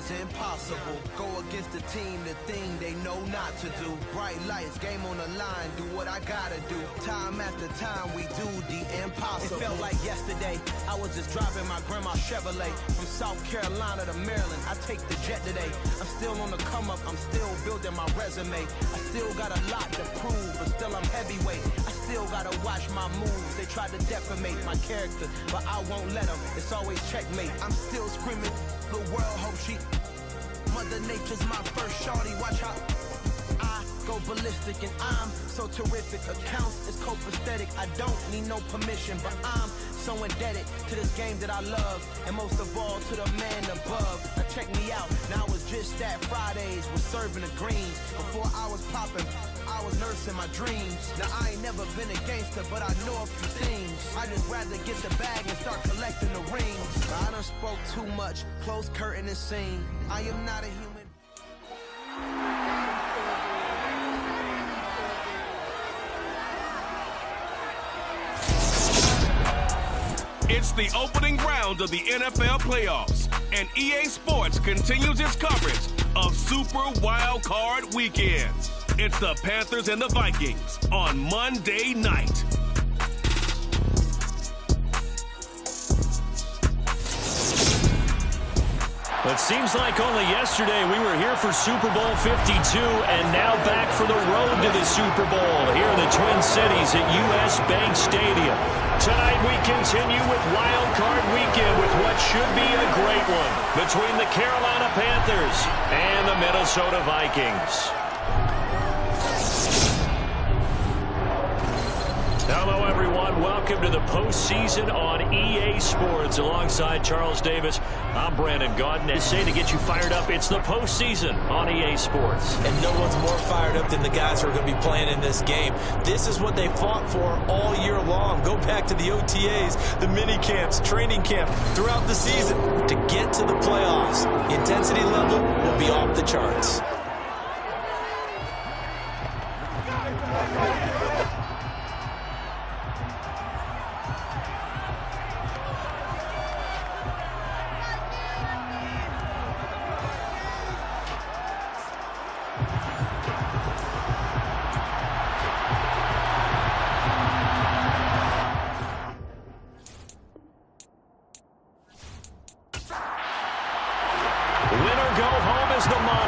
is impossible. Go against the team, the thing they know not to do. Bright lights, game on the line, do what I gotta do. Time after time, we do the impossible. It felt like yesterday, I was just driving my grandma's Chevrolet. From South Carolina to Maryland, I take the jet today. I'm still on the come up, I'm still building my resume. I still got a lot to prove, but still I'm heavyweight. I still gotta watch my moves. They try to defamate my character, but I won't let them. It's always checkmate. I'm still screaming, the world hope she. Mother Nature's my first shorty. Watch how I go ballistic, and I'm so terrific. Accounts is copacetic. I don't need no permission, but I'm so indebted to this game that I love, and most of all to the man above. Now check me out. Now it's just that Fridays was serving the greens. Before I was popping, I was nursing my dreams. Now I ain't never been a gangster, but I know a few things. I just rather get the bag and start collecting the rings. I done spoke too much. Close curtain and scene. I am not a human. It's the opening round of the NFL playoffs, and EA Sports continues its coverage of Super Wild Card Weekend. It's the Panthers and the Vikings on Monday night. It seems like only yesterday we were here for Super Bowl 52 and now back for the road to the Super Bowl here in the Twin Cities at US Bank Stadium. Tonight we continue with Wild Card Weekend with what should be a great one between the Carolina Panthers and the Minnesota Vikings. Hello, everyone. Welcome to the postseason on EA Sports. Alongside Charles Davis, I'm Brandon Gaudin. To say to get you fired up, it's the postseason on EA Sports. And no one's more fired up than the guys who are going to be playing in this game. This is what they fought for all year long. Go back to the OTAs, the mini camps, training camp, throughout the season to get to the playoffs. The intensity level will be off the charts.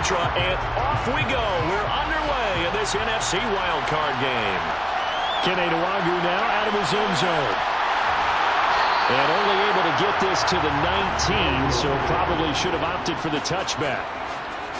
And off we go. We're underway in this NFC wildcard game. Ken Adewagu now out of his end zone. And only able to get this to the 19, so probably should have opted for the touchback.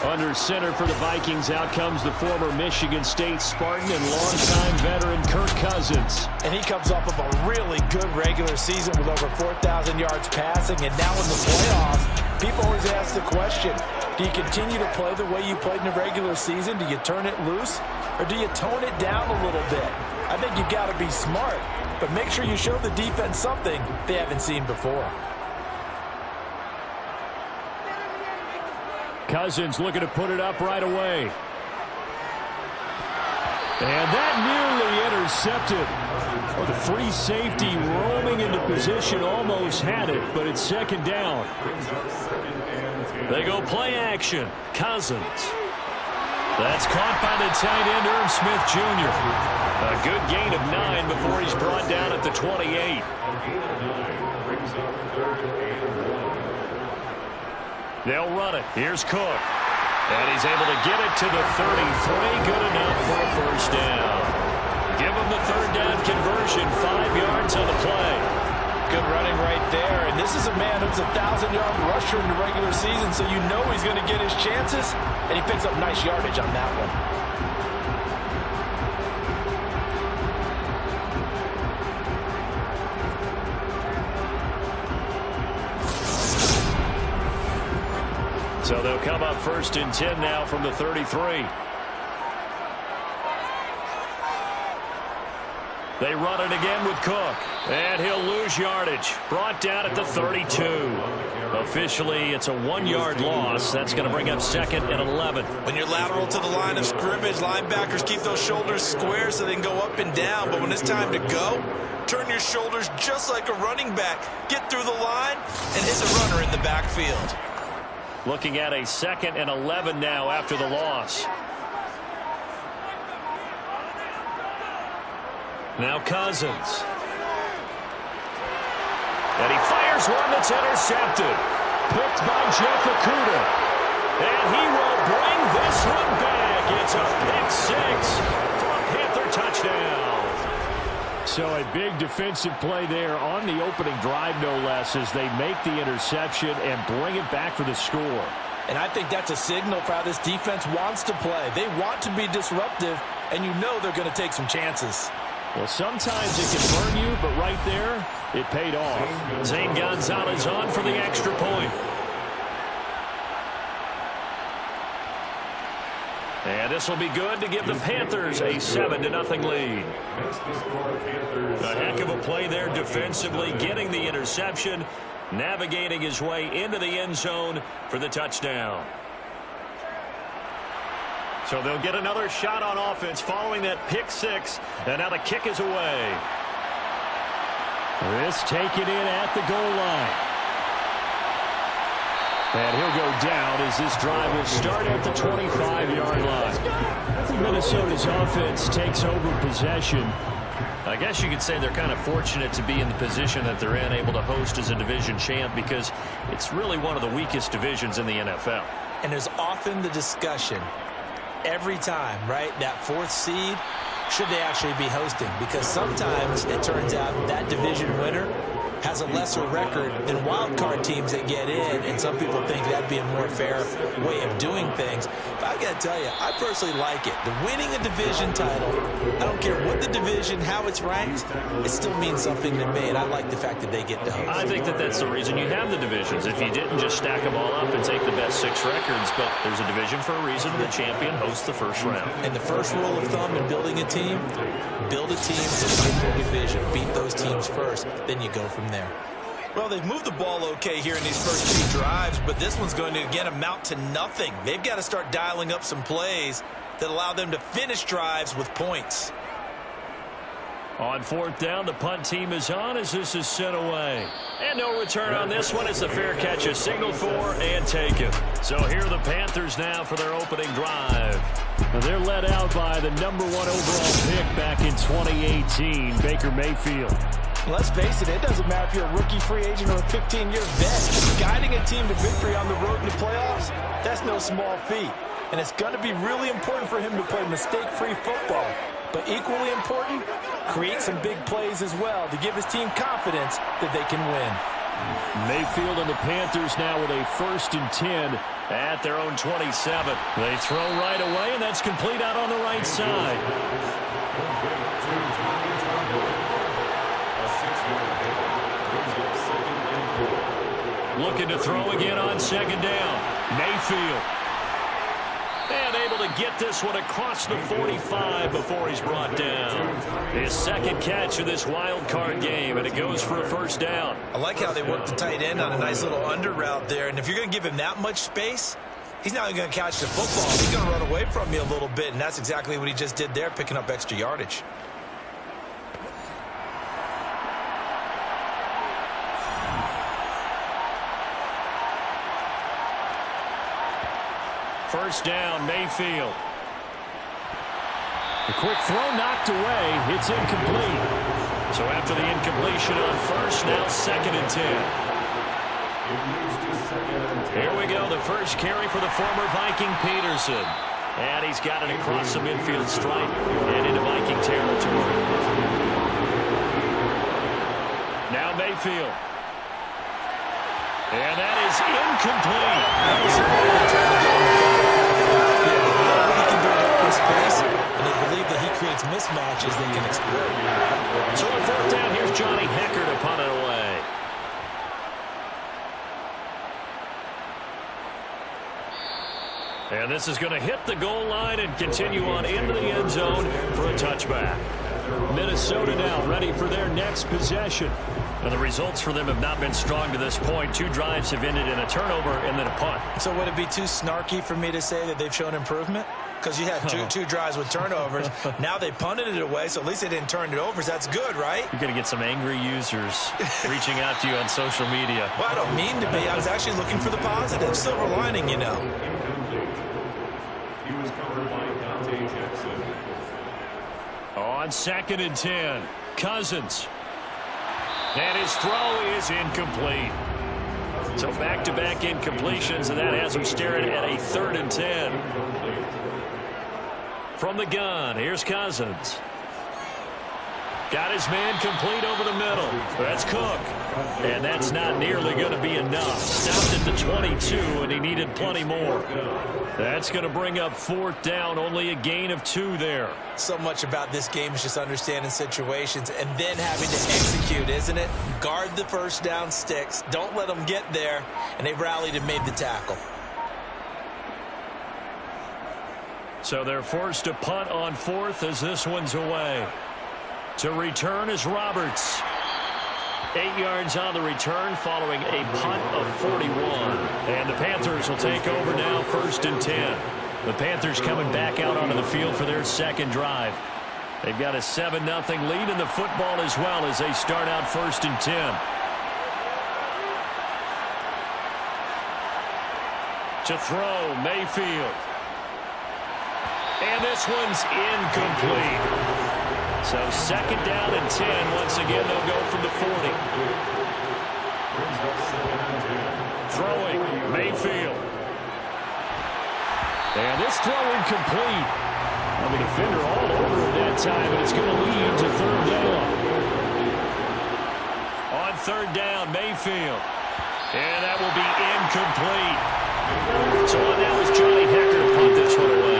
Under center for the Vikings, out comes the former Michigan State Spartan and longtime veteran Kirk Cousins. And he comes off of a really good regular season with over 4,000 yards passing. And now in the playoffs, people always ask the question, do you continue to play the way you played in the regular season? Do you turn it loose? Or do you tone it down a little bit? I think you've got to be smart, but make sure you show the defense something they haven't seen before. Cousins looking to put it up right away. And that nearly intercepted. Oh, the free safety roaming into position almost had it, but it's second down. They go play action. Cousins. That's caught by the tight end, Irv Smith Jr. A good gain of 9 before he's brought down at the 28. They'll run it. Here's Cook. And he's able to get it to the 33. Good enough for a first down. Give him the third down conversion. 5 yards on the play. Good running right there. And this is a man who's a 1,000-yard rusher in the regular season, so you know he's going to get his chances. And he picks up nice yardage on that one. So they'll come up 1st and 10 now from the 33. They run it again with Cook. And he'll lose yardage. Brought down at the 32. Officially, it's a 1-yard loss. That's going to bring up 2nd and 11. When you're lateral to the line of scrimmage, linebackers keep those shoulders square so they can go up and down. But when it's time to go, turn your shoulders just like a running back. Get through the line and hit the runner in the backfield. Looking at a 2nd and 11 now after the loss. Now Cousins. And he fires one that's intercepted. Picked by Jeff Okudah. And he will bring this one back. It's a pick 6 for a Panther touchdown. So a big defensive play there on the opening drive, no less, as they make the interception and bring it back for the score. And I think that's a signal for how this defense wants to play. They want to be disruptive, and you know they're going to take some chances. Well, sometimes it can burn you, but right there, it paid off. Zane Gonzalez on for the extra point. And this will be good to give the Panthers a 7-0 lead. A heck of a play there defensively, getting the interception, navigating his way into the end zone for the touchdown. So they'll get another shot on offense following that pick 6, and now the kick is away. This taken in at the goal line. And he'll go down as this drive will start at the 25-yard line. Minnesota's offense takes over possession. I guess you could say they're kind of fortunate to be in the position that they're in, able to host as a division champ, because it's really one of the weakest divisions in the NFL. And there's often the discussion every time, right, that 4th seed, should they actually be hosting? Because sometimes it turns out that division winner has a lesser record than wild card teams that get in, and some people think that'd be a more fair way of doing things. But I got to tell you, I personally like it. The winning a division title, I don't care what the division, how it's ranked, it still means something to me, and I like the fact that they get to host. I think that that's the reason you have the divisions. If you didn't just stack them all up and take the best 6 records, but there's a division for a reason, and the champion hosts the first round. And the first rule of thumb in building a team, build a team within your division. Beat those teams first, then you go from there. Well, they've moved the ball okay here in these first 2 drives, but this one's going to, again, amount to nothing. They've got to start dialing up some plays that allow them to finish drives with points. On 4th down, the punt team is on as this is sent away. And no return on this one as the fair catch is signaled for and taken. So here are the Panthers now for their opening drive. Now they're led out by the #1 overall pick back in 2018, Baker Mayfield. Let's face it, it doesn't matter if you're a rookie free agent or a 15-year vet. Guiding a team to victory on the road in the playoffs, that's no small feat. And it's going to be really important for him to play mistake-free football. But equally important, create some big plays as well to give his team confidence that they can win. Mayfield and the Panthers now with a 1st and 10 at their own 27. They throw right away, and that's complete out on the right side. Looking to throw again on 2nd down. Mayfield. And able to get this one across the 45 before he's brought down. His 2nd catch of this wild card game, and it goes for a 1st down. I like how they worked the tight end on a nice little under route there, and if you're going to give him that much space, he's not going to catch the football. He's going to run away from you a little bit, and that's exactly what he just did there, picking up extra yardage. First down, Mayfield. A quick throw knocked away. It's incomplete. So after the incompletion on 1st, now 2nd and 10. Here we go, the first carry for the former Viking Peterson. And he's got it across the midfield stripe and into Viking territory. Now Mayfield. And that is incomplete. Space, and they believe that he creates mismatches they can exploit. So on 4th down, here's Johnny Hecker to punt it away. And this is going to hit the goal line and continue on into the end zone for a touchback. Minnesota now ready for their next possession. And the results for them have not been strong to this point. 2 drives have ended in a turnover and then a punt. So would it be too snarky for me to say that they've shown improvement? Because you had two drives with turnovers. Now they punted it away, so at least they didn't turn it over. So that's good, right? You're going to get some angry users reaching out to you on social media. Well, I don't mean to be. I was actually looking for the positive. Silver lining, you know. He was covered by Dante Jackson. On 2nd and 10, Cousins. And his throw is incomplete. So back-to-back incompletions, and that has him staring at a 3rd and 10. From the gun, here's Cousins. Got his man complete over the middle. That's Cook. And that's not nearly going to be enough. Stopped at the 22, and he needed plenty more. That's going to bring up 4th down. Only a gain of 2 there. So much about this game is just understanding situations and then having to execute, isn't it? Guard the first down sticks. Don't let them get there. And they rallied and made the tackle. So they're forced to punt on 4th as this one's away. To return is Roberts. 8 yards on the return following a punt of 41. And the Panthers will take over now, 1st and 10. The Panthers coming back out onto the field for their 2nd drive. They've got a 7-0 lead in the football as well as they start out 1st and 10. To throw, Mayfield. And this one's incomplete. So 2nd down and 10. Once again, they'll go from the 40. Throwing, Mayfield. And this throw incomplete. Well, the defender all over at that time, but it's going to lead to 3rd down. On 3rd down, Mayfield. And that will be incomplete. So on that was Johnny Hecker to punt this one away.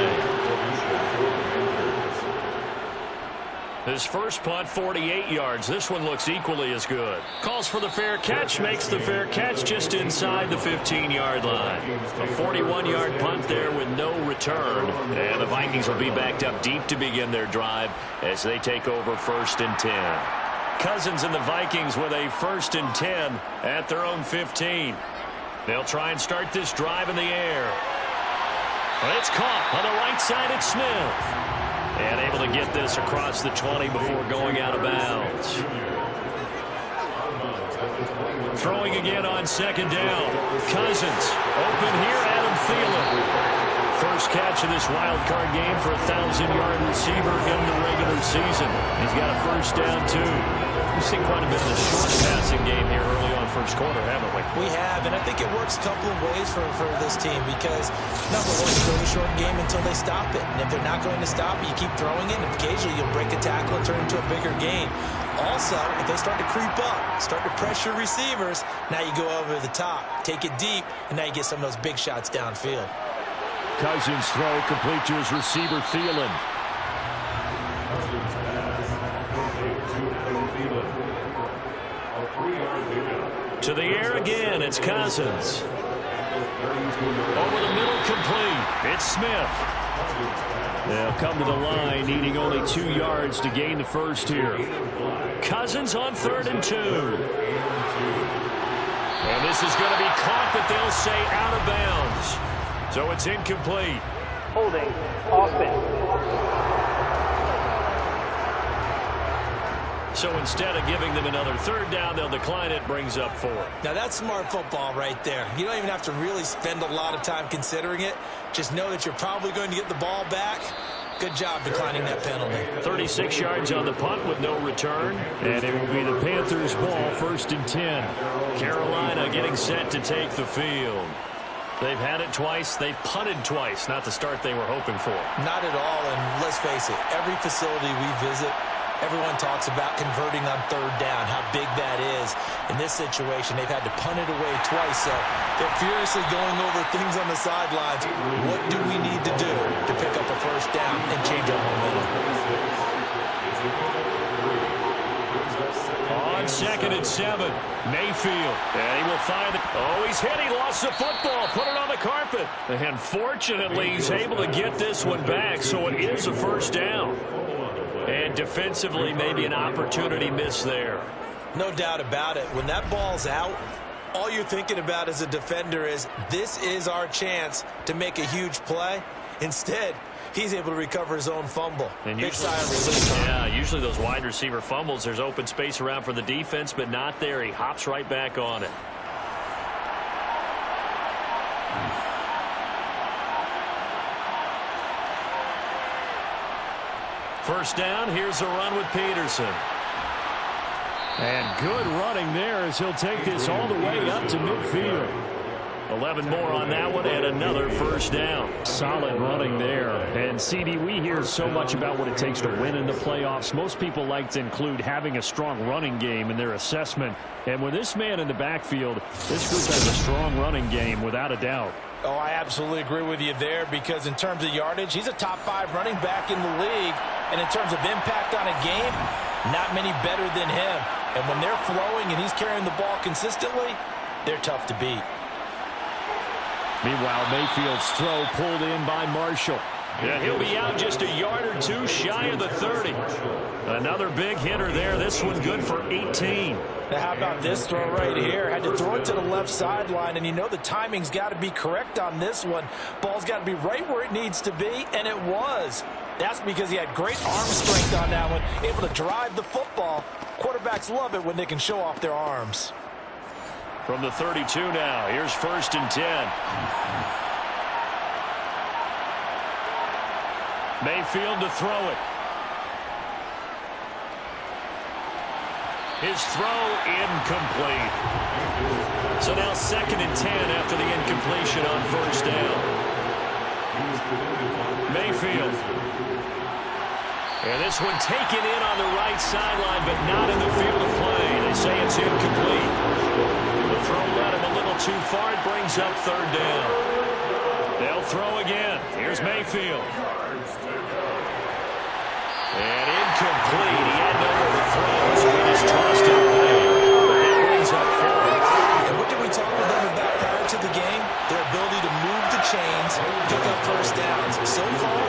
His first punt, 48 yards. This one looks equally as good. Calls for the fair catch, makes the fair catch just inside the 15-yard line. A 41-yard punt there with no return. And the Vikings will be backed up deep to begin their drive as they take over 1st and 10. Cousins and the Vikings with a 1st and 10 at their own 15. They'll try and start this drive in the air. But it's caught on the right side at Smith. And able to get this across the 20 before going out of bounds. Throwing again on 2nd down. Cousins open here, Adam Thielen. First catch of this wild card game for a 1,000-yard receiver in the regular season. He's got a 1st down, too. We've seen quite a bit of the short passing game here early on 1st quarter, haven't we? We have, and I think it works a couple of ways for this team because, number one, you go the short game until they stop it. And if they're not going to stop it, you keep throwing it, and occasionally you'll break a tackle and turn it into a bigger gain. Also, if they start to creep up, start to pressure receivers, now you go over the top, take it deep, and now you get some of those big shots downfield. Cousins throw complete to his receiver, Thielen. To the air again, it's Cousins. Over the middle, complete. It's Smith. They'll come to the line, needing only 2 yards to gain the first here. Cousins on 3rd and 2. And this is going to be caught, but they'll say out of bounds. So it's incomplete. Holding, offense. So instead of giving them another 3rd down, they'll decline it, brings up 4. Now that's smart football right there. You don't even have to really spend a lot of time considering it. Just know that you're probably going to get the ball back. Good job declining that penalty. 36 yards on the punt with no return. And it will be the Panthers' ball, 1st and 10. Carolina getting set to take the field. They've had it twice. They've punted twice. Not the start they were hoping for. Not at all, and let's face it, every facility we visit, everyone talks about converting on 3rd down, how big that is. In this situation, they've had to punt it away twice, so they're furiously going over things on the sidelines. What do we need to do to pick up a 1st down and change our momentum? On 2nd and 7, Mayfield. And he will find it. Oh, he's hit. He lost the football. Put it on the carpet. And fortunately, he's able to get this one back, so it is a first down. And defensively, maybe an opportunity miss there. No doubt about it. When that ball's out, all you're thinking about as a defender is, this is our chance to make a huge play. Instead, he's able to recover his own fumble. And big usually, sigh of relief. yeah, usually those wide receiver fumbles, there's open space around for the defense, but not there. He hops right back on it. First down, here's a run with Peterson. And good running there as he'll take this all the way up to midfield. 11 more on that one and another first down. Solid running there. And CD, we hear so much about what it takes to win in the playoffs. Most people like to include having a strong running game in their assessment. And with this man in the backfield, this group has a strong running game without a doubt. Oh, I absolutely agree with you there, because in terms of yardage, he's a top 5 running back in the league. And in terms of impact on a game, not many better than him. And when they're flowing and he's carrying the ball consistently, they're tough to beat. Meanwhile, Mayfield's throw pulled in by Marshall. Yeah, he'll be out just a yard or two shy of the 30. Another big hitter there. This one good for 18. Now, how about this throw right here? Had to throw it to the left sideline, and you know the timing's got to be correct on this one. Ball's got to be right where it needs to be, and it was. That's because he had great arm strength on that one, able to drive the football. Quarterbacks love it when they can show off their arms. From the 32 now, here's 1st and 10. Mayfield to throw it. His throw incomplete. So now 2nd and 10 after the incompletion on first down. Mayfield. And this one taken in on the right sideline, but not in the field of play. They say it's incomplete. The throw led him a little too far. It brings up 3rd down. They'll throw again. Here's Mayfield. And incomplete. He had no overthrow, so he just tossed it away. That brings up 4th. And what did we talk with them about prior to the game? Their ability to move the chains, pick up first downs. So far,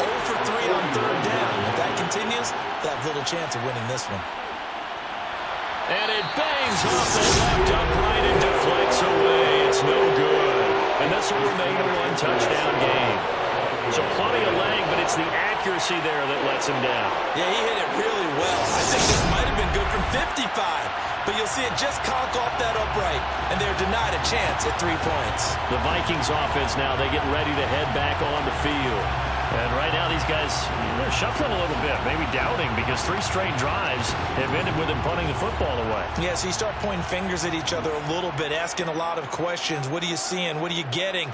0 for 3 on 3rd down. If that continues, they have little chance of winning this one. And it bangs off the left upright and deflects away. It's no good. And this will remain a 1-touchdown game. So plenty of leg, but it's the accuracy there that lets him down. Yeah, he hit it really well. I think this might have been good from 55. But you'll see it just conk off that upright. And they're denied a chance at 3 points. The Vikings offense now, they get ready to head back on the field. And right now these guys, they're shuffling a little bit, maybe doubting, because 3 straight drives have ended with them punting the football away. Yeah, so you start pointing fingers at each other a little bit, asking a lot of questions. What are you seeing? What are you getting?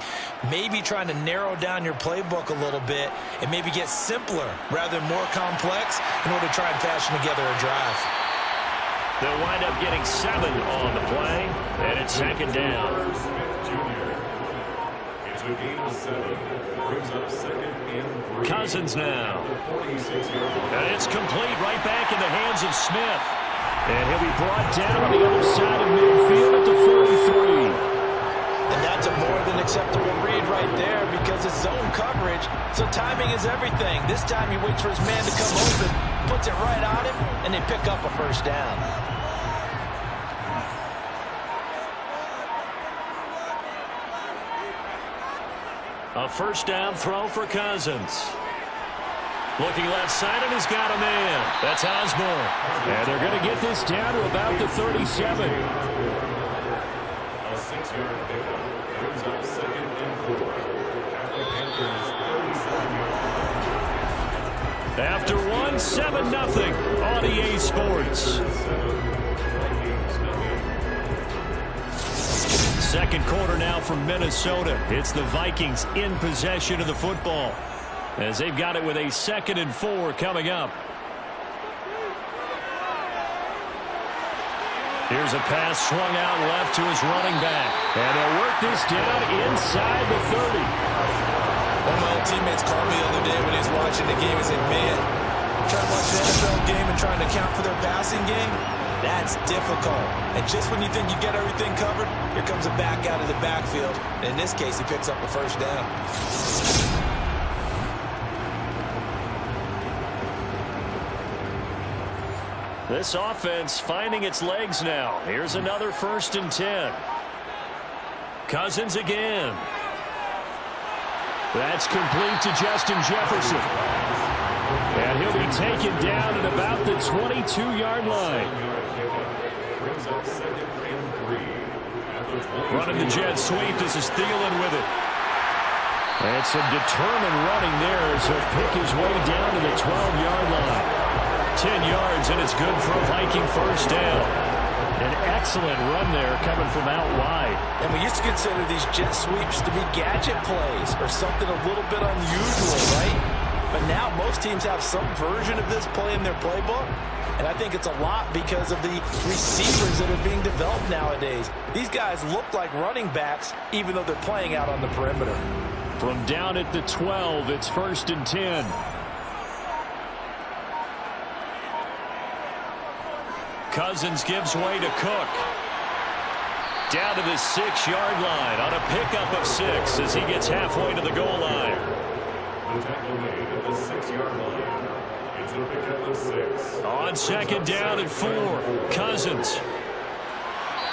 Maybe trying to narrow down your playbook a little bit and maybe get simpler rather than more complex in order to try and fashion together a drive. They'll wind up getting 7 on the play, and it's 2nd down. It's a gain of 7. Brings up 2nd and 3. Cousins now. And it's complete right back in the hands of Smith. And he'll be brought down on the other side of midfield at the 43. And that's a more than acceptable read right there, because it's zone coverage, so timing is everything. This time he waits for his man to come open, puts it right on him, and they pick up a first down. A first down throw for Cousins. Looking left side, and he's got a man. That's Osborne. And they're going to get this down to about the 37. A 6-yard pickup. Brings up 2nd and 4. After one, 7-0 on EA Sports. Second quarter now from Minnesota. It's the Vikings in possession of the football, as they've got it with a 2nd and 4 coming up. Here's a pass swung out left to his running back. And they'll work this down inside the 30. One of my old teammates called me the other day when he was watching the game and said, man, Trying to watch an NFL game and trying to account for their passing game? That's difficult. And just when you think you get everything covered, here comes a back out of the backfield. And in this case, he picks up a first down. This offense finding its legs now. Here's another 1st and 10. Cousins again. That's complete to Justin Jefferson. And he'll be taken down at about the 22-yard line. Running the jet sweep. This is Thielen with it. And some determined running there as he'll pick his way down to the 12-yard line. 10 yards, and it's good for a Viking first down. An excellent run there coming from out wide. And we used to consider these jet sweeps to be gadget plays or something a little bit unusual, right? But now most teams have some version of this play in their playbook. And I think it's a lot because of the receivers that are being developed nowadays. These guys look like running backs even though they're playing out on the perimeter. From down at the 12, it's 1st and 10. Cousins gives way to Cook. Down to the 6-yard line on a pickup of 6 as he gets halfway to the goal line. The tackle made at the 6-yard line. It's a pickup of 6. On 2nd down and 4, Cousins.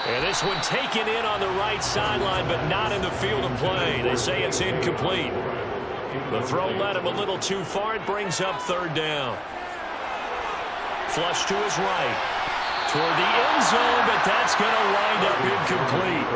And this one taken in on the right sideline, but not in the field of play. They say it's incomplete. The throw led him a little too far. It brings up 3rd down. Flush to his right. Toward the end zone, but that's going to wind up incomplete.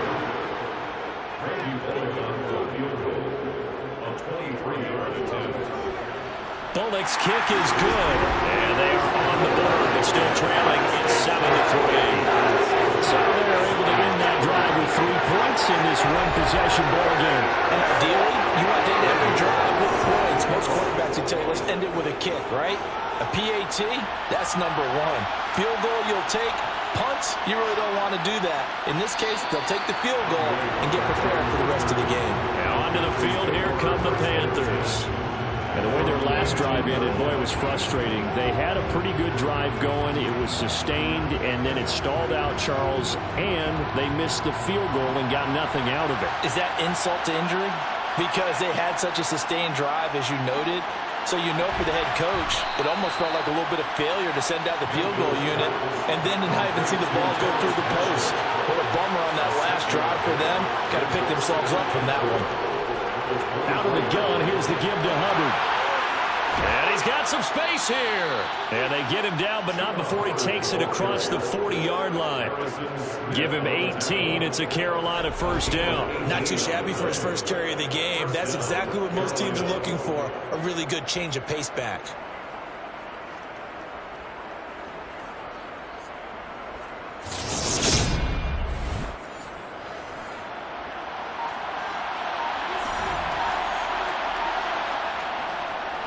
Bolnick's kick is good, and they are on the board, but still trailing. It's 7-3. So they're able to end that drive with 3 points in this one-possession ball game. And ideally, you want to end every drive with points. Most quarterbacks would tell you, let's end it with a kick, right? A PAT, that's number 1. Field goal you'll take. Punts, you really don't want to do that. In this case, they'll take the field goal and get prepared for the rest of the game. Now onto the field, here come the Panthers. And the way their last drive ended, boy, it was frustrating. They had a pretty good drive going. It was sustained, and then it stalled out, Charles, and they missed the field goal and got nothing out of it. Is that insult to injury? Because they had such a sustained drive, as you noted. So you know for the head coach, it almost felt like a little bit of failure to send out the field goal unit and then to not even see the ball go through the post. What a bummer on that last drive for them. Got to pick themselves up from that one. Out of the gun, here's the give to Hubbard. And he's got some space here. And they get him down, but not before he takes it across the 40-yard line. Give him 18. It's a Carolina first down. Not too shabby for his first carry of the game. That's exactly what most teams are looking for. A really good change of pace back.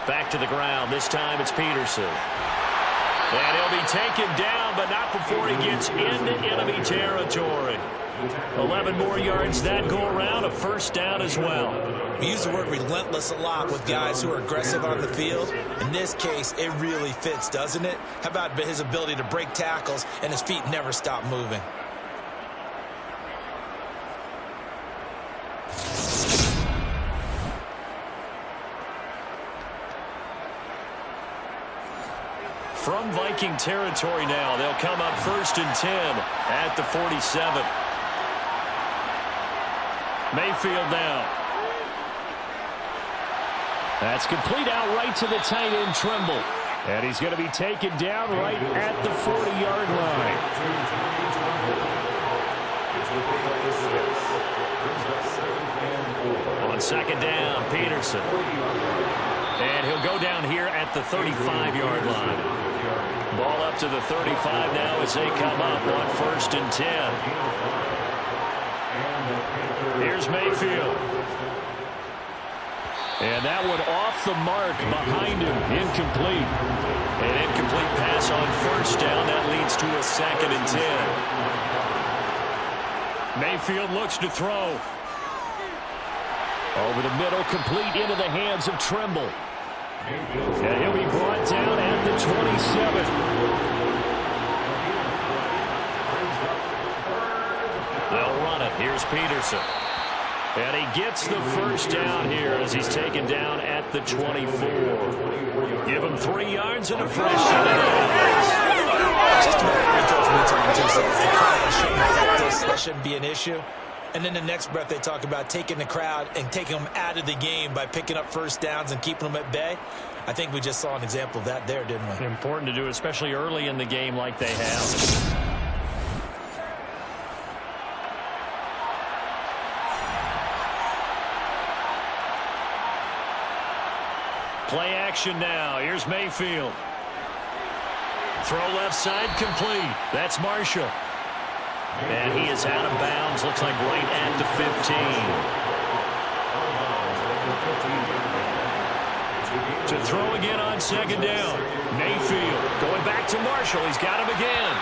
Back to the ground. This time it's Peterson. And he'll be taken down, but not before he gets into enemy territory. 11 more yards that go around, a first down as well. We use the word relentless a lot with guys who are aggressive on the field. In this case, it really fits, doesn't it? How about his ability to break tackles and his feet never stop moving? From Viking territory now, they'll come up 1st and 10 at the 47. Mayfield now. That's complete out right to the tight end, Trimble. And he's going to be taken down right at the 40-yard line. On 2nd down, Peterson. And he'll go down here at the 35-yard line. Ball up to the 35 now as they come up on 1st and 10. Here's Mayfield. And that one off the mark behind him. Incomplete. An incomplete pass on 1st down. That leads to a 2nd and 10. Mayfield looks to throw. Over the middle, complete into the hands of Trimble. And he'll be brought down at the 27. They'll run it. Here's Peterson. And he gets the first down here as he's taken down at the 24. Give him 3 yards and a fresh start. Just about judgmental on themselves. The crowd shouldn't affect this. That shouldn't be an issue. And then the next breath they talk about taking the crowd and taking them out of the game by picking up first downs and keeping them at bay. I think we just saw an example of that there, didn't we? Important to do, especially early in the game like they have. Play action now. Here's Mayfield. Throw left side complete. That's Marshall. And he is out of bounds. Looks like right at the 15. To throw again on second down. Mayfield going back to Marshall. He's got him again.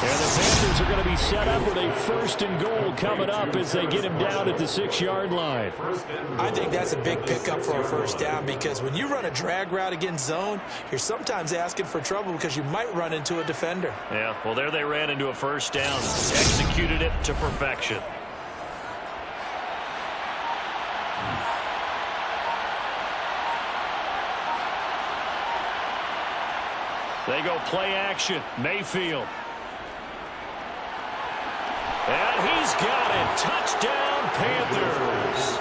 And the Panthers are going to be set up with a 1st and goal coming up as they get him down at the 6-yard line. I think that's a big pickup for a first down because when you run a drag route against zone, you're sometimes asking for trouble because you might run into a defender. Yeah, well, there they ran into a first down. Executed it to perfection. They go play action. Mayfield. And he's got it. Touchdown, Panthers.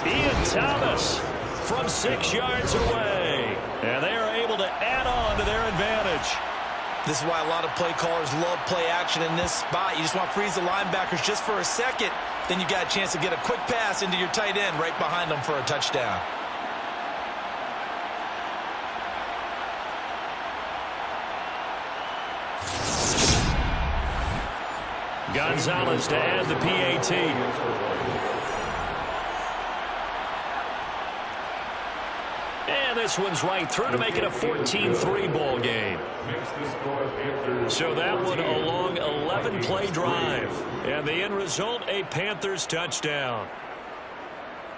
Ian Thomas from 6 yards away. And they are able to add on to their advantage. This is why a lot of play callers love play action in this spot. You just want to freeze the linebackers just for a second. Then you got a chance to get a quick pass into your tight end right behind them for a touchdown. Gonzalez to add the PAT. And this one's right through to make it a 14-3 ball game. So that one a long 11-play drive. And the end result, a Panthers touchdown.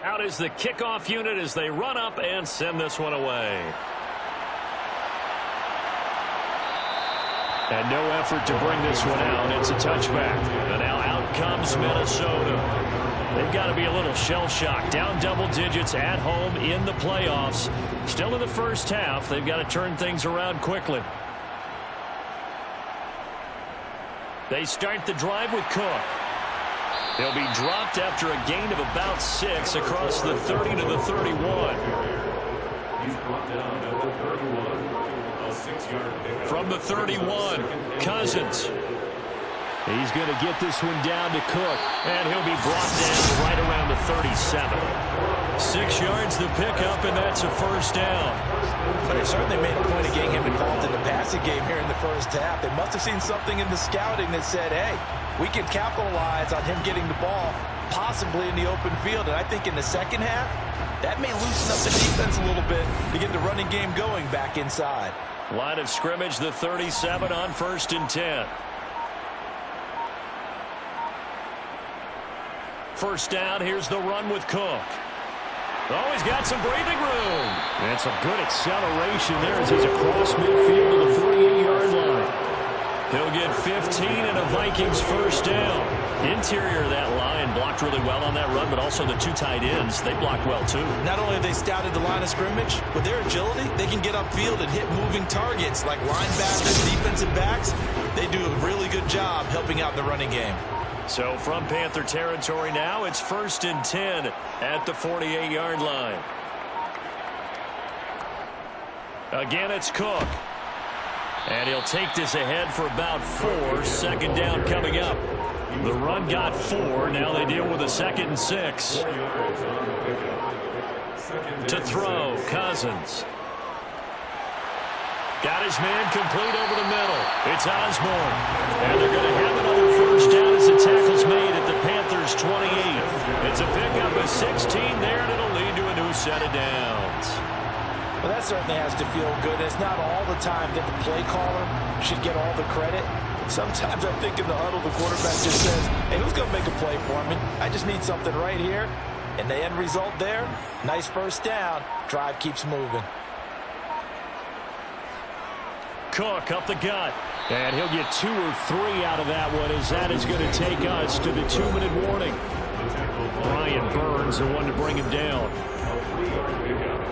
Out is the kickoff unit as they run up and send this one away. And no effort to bring this one out. It's a touchback. And now out comes Minnesota. They've got to be a little shell-shocked. Down double digits at home in the playoffs. Still in the first half. They've got to turn things around quickly. They start the drive with Cook. He'll be dropped after a gain of about 6 across the 30 to the 31. He's brought down at the 31. From the 31, Cousins. He's going to get this one down to Cook, and he'll be brought down right around the 37. 6 yards the pickup, and that's a first down. But they certainly made a point of getting him involved in the passing game here in the first half. They must have seen something in the scouting that said, hey, we can capitalize on him getting the ball, possibly in the open field. And I think in the second half, that may loosen up the defense a little bit to get the running game going back inside. Line of scrimmage, the 37 on 1st and 10. First down, here's the run with Cook. Oh, he's got some breathing room. And some good acceleration there as he's across midfield to the 48-yard line. He'll get 15 and a Vikings first down. Interior of that line blocked really well on that run, but also the 2 tight ends, they blocked well too. Not only have they scouted the line of scrimmage, with their agility, they can get upfield and hit moving targets like linebackers, defensive backs. They do a really good job helping out in the running game. So from Panther territory now, it's 1st and 10 at the 48-yard line. Again, it's Cook. And he'll take this ahead for about 4. Second down coming up. The run got 4. Now they deal with a 2nd and 6. To throw, Cousins. Got his man complete over the middle. It's Osborne. And they're going to have another first down as the tackle's made at the Panthers' 28. It's a pickup of 16 there, and it'll lead to a new set of downs. Well, that certainly has to feel good. It's not all the time that the play caller should get all the credit. Sometimes I think in the huddle, the quarterback just says, hey, who's going to make a play for me? I just need something right here. And the end result there, nice first down. Drive keeps moving. Cook up the gut. And he'll get 2 or 3 out of that one, as that is going to take us to the 2-minute warning. Brian Burns, the one to bring him down.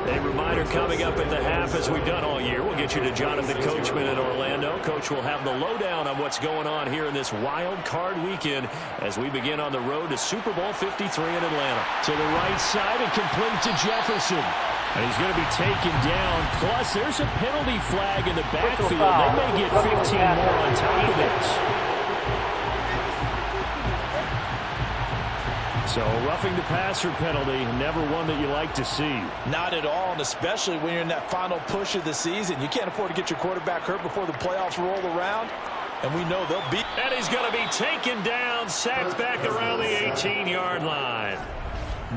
A reminder coming up at the half, as we've done all year. We'll get you to Jonathan Coachman in Orlando. Coach will have the lowdown on what's going on here in this wild card weekend as we begin on the road to Super Bowl 53 in Atlanta. To the right side and complete to Jefferson. And he's going to be taken down. Plus, there's a penalty flag in the backfield. They may get 15 more on top of this. So, roughing the passer penalty, never one that you like to see. Not at all, and especially when you're in that final push of the season. You can't afford to get your quarterback hurt before the playoffs roll around, and we know they'll beat. And he's going to be taken down, sacked back around the 18-yard line.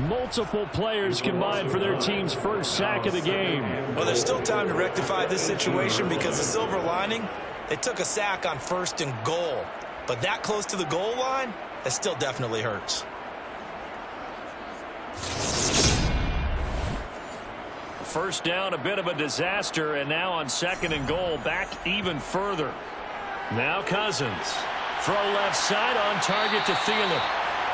Multiple players combined for their team's first sack of the game. Well, there's still time to rectify this situation because the silver lining, they took a sack on 1st and goal. But that close to the goal line, that still definitely hurts. First down, a bit of a disaster, and now on 2nd and goal, back even further. Now Cousins. Throw left side, on target to Thielen.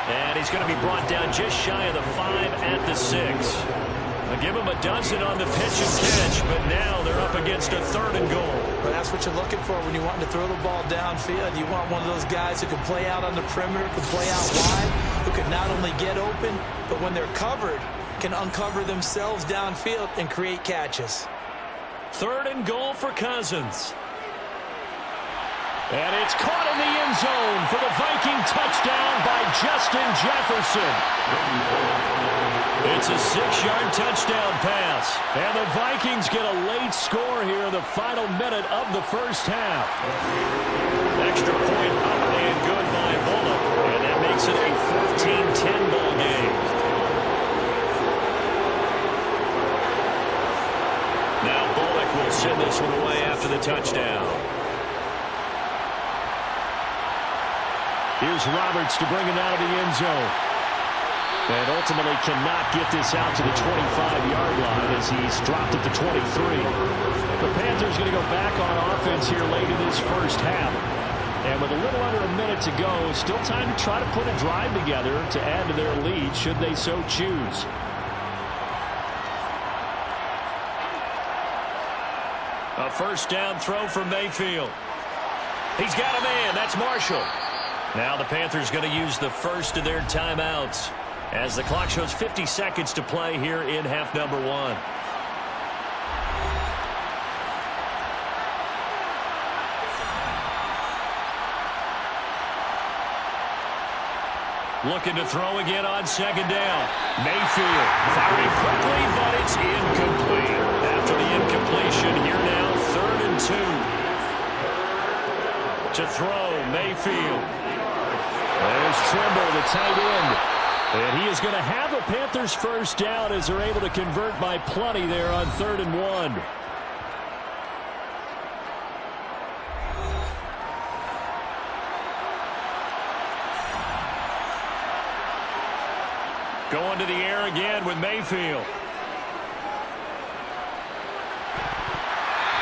And he's going to be brought down just shy of the 5 at the 6. I'll give him a dozen on the pitch and catch, but now they're up against a 3rd and goal. Well, that's what you're looking for when you want to throw the ball downfield. You want one of those guys who can play out on the perimeter, can play out wide, who can not only get open, but when they're covered, can uncover themselves downfield and create catches. 3rd and goal for Cousins. And it's caught in the end zone for the Viking touchdown by Justin Jefferson. It's a 6-yard touchdown pass. And the Vikings get a late score here in the final minute of the first half. Extra point up and good by Bullock. And that makes it a 14-10 ball game. Now Bullock will send this one away after the touchdown. Here's Roberts to bring it out of the end zone. And ultimately cannot get this out to the 25-yard line as he's dropped at the 23. The Panthers going to go back on offense here late in this first half. And with a little under a minute to go, still time to try to put a drive together to add to their lead should they so choose. A first down throw for Mayfield. He's got a man. That's Marshall. Now the Panthers going to use the first of their timeouts as the clock shows 50 seconds to play here in half number 1. Looking to throw again on 2nd down. Mayfield firing quickly, but it's incomplete. After the incompletion, here now 3rd and 2. To throw, Mayfield. There's Trimble, the tight end. And he is going to have a Panthers first down as they're able to convert by plenty there on 3rd and 1. Going to the air again with Mayfield.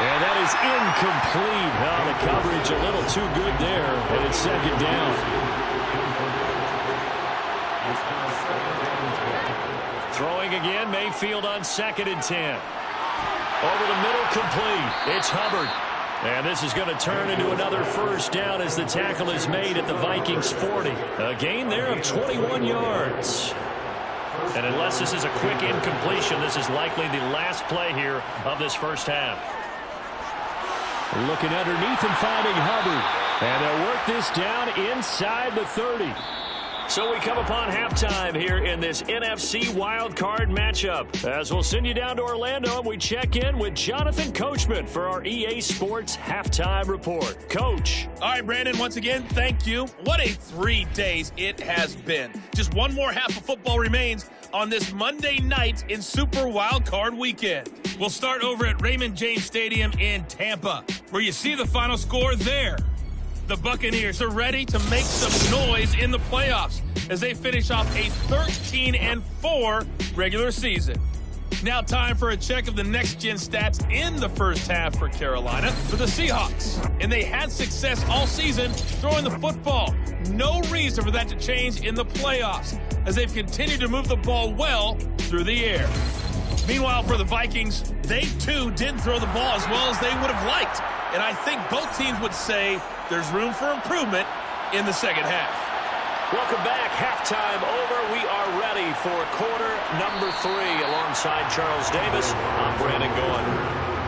And that is incomplete. Oh, the coverage a little too good there. And it's 2nd down. Throwing again, Mayfield on 2nd and 10. Over the middle, complete. It's Hubbard. And this is going to turn into another first down as the tackle is made at the Vikings 40. A gain there of 21 yards. And unless this is a quick incompletion, this is likely the last play here of this first half. Looking underneath and finding Hubbard. And they'll work this down inside the 30. So we come upon halftime here in this NFC wildcard matchup. As we'll send you down to Orlando and we check in with Jonathan Coachman for our EA Sports Halftime Report. Coach. All right, Brandon, once again, thank you. What a 3 days it has been. Just one more half of football remains on this Monday night in Super Wildcard Weekend. We'll start over at Raymond James Stadium in Tampa, where you see the final score there. The Buccaneers are ready to make some noise in the playoffs as they finish off a 13-4 regular season. Now time for a check of the next-gen stats in the first half for Carolina for the Seahawks. And they had success all season throwing the football. No reason for that to change in the playoffs, as they've continued to move the ball well through the air. Meanwhile, for the Vikings, they too didn't throw the ball as well as they would have liked. And I think both teams would say there's room for improvement in the second half. Welcome back. Halftime over. We are ready for quarter number 3. Alongside Charles Davis, I'm Brandon Goen.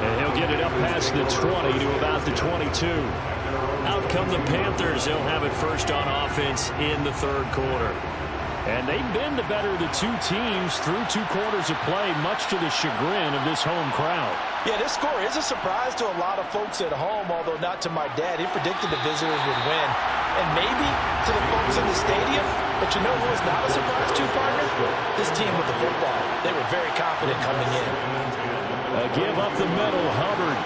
And he'll get it up past the 20 to about the 22. Out come the Panthers. They'll have it first on offense in the third quarter. And they've been the better of the two teams through 2 quarters of play, much to the chagrin of this home crowd. Yeah, this score is a surprise to a lot of folks at home, although not to my dad. He predicted the visitors would win. And maybe to the folks in the stadium. But you know who was not a surprise to, partner? This team with the football. They were very confident coming in. A give up the middle, Hubbard.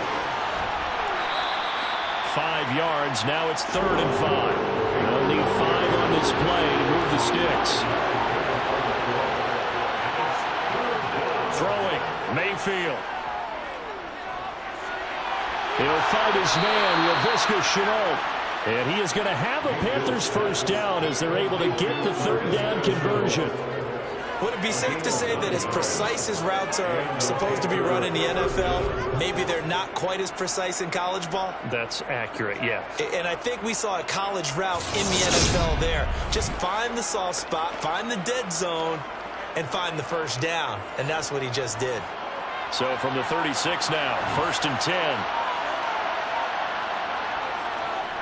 5 yards. Now it's 3rd and 5. They'll need 5 on this play to move the sticks. Throwing, Mayfield. He'll find his man, Laviska Shenault. And he is going to have a Panthers first down as they're able to get the 3rd down conversion. Would it be safe to say that as precise as routes are supposed to be run in the NFL, maybe they're not quite as precise in college ball? That's accurate, yeah. And I think we saw a college route in the NFL there. Just find the soft spot, find the dead zone, and find the first down. And that's what he just did. So from the 36 now, 1st and 10.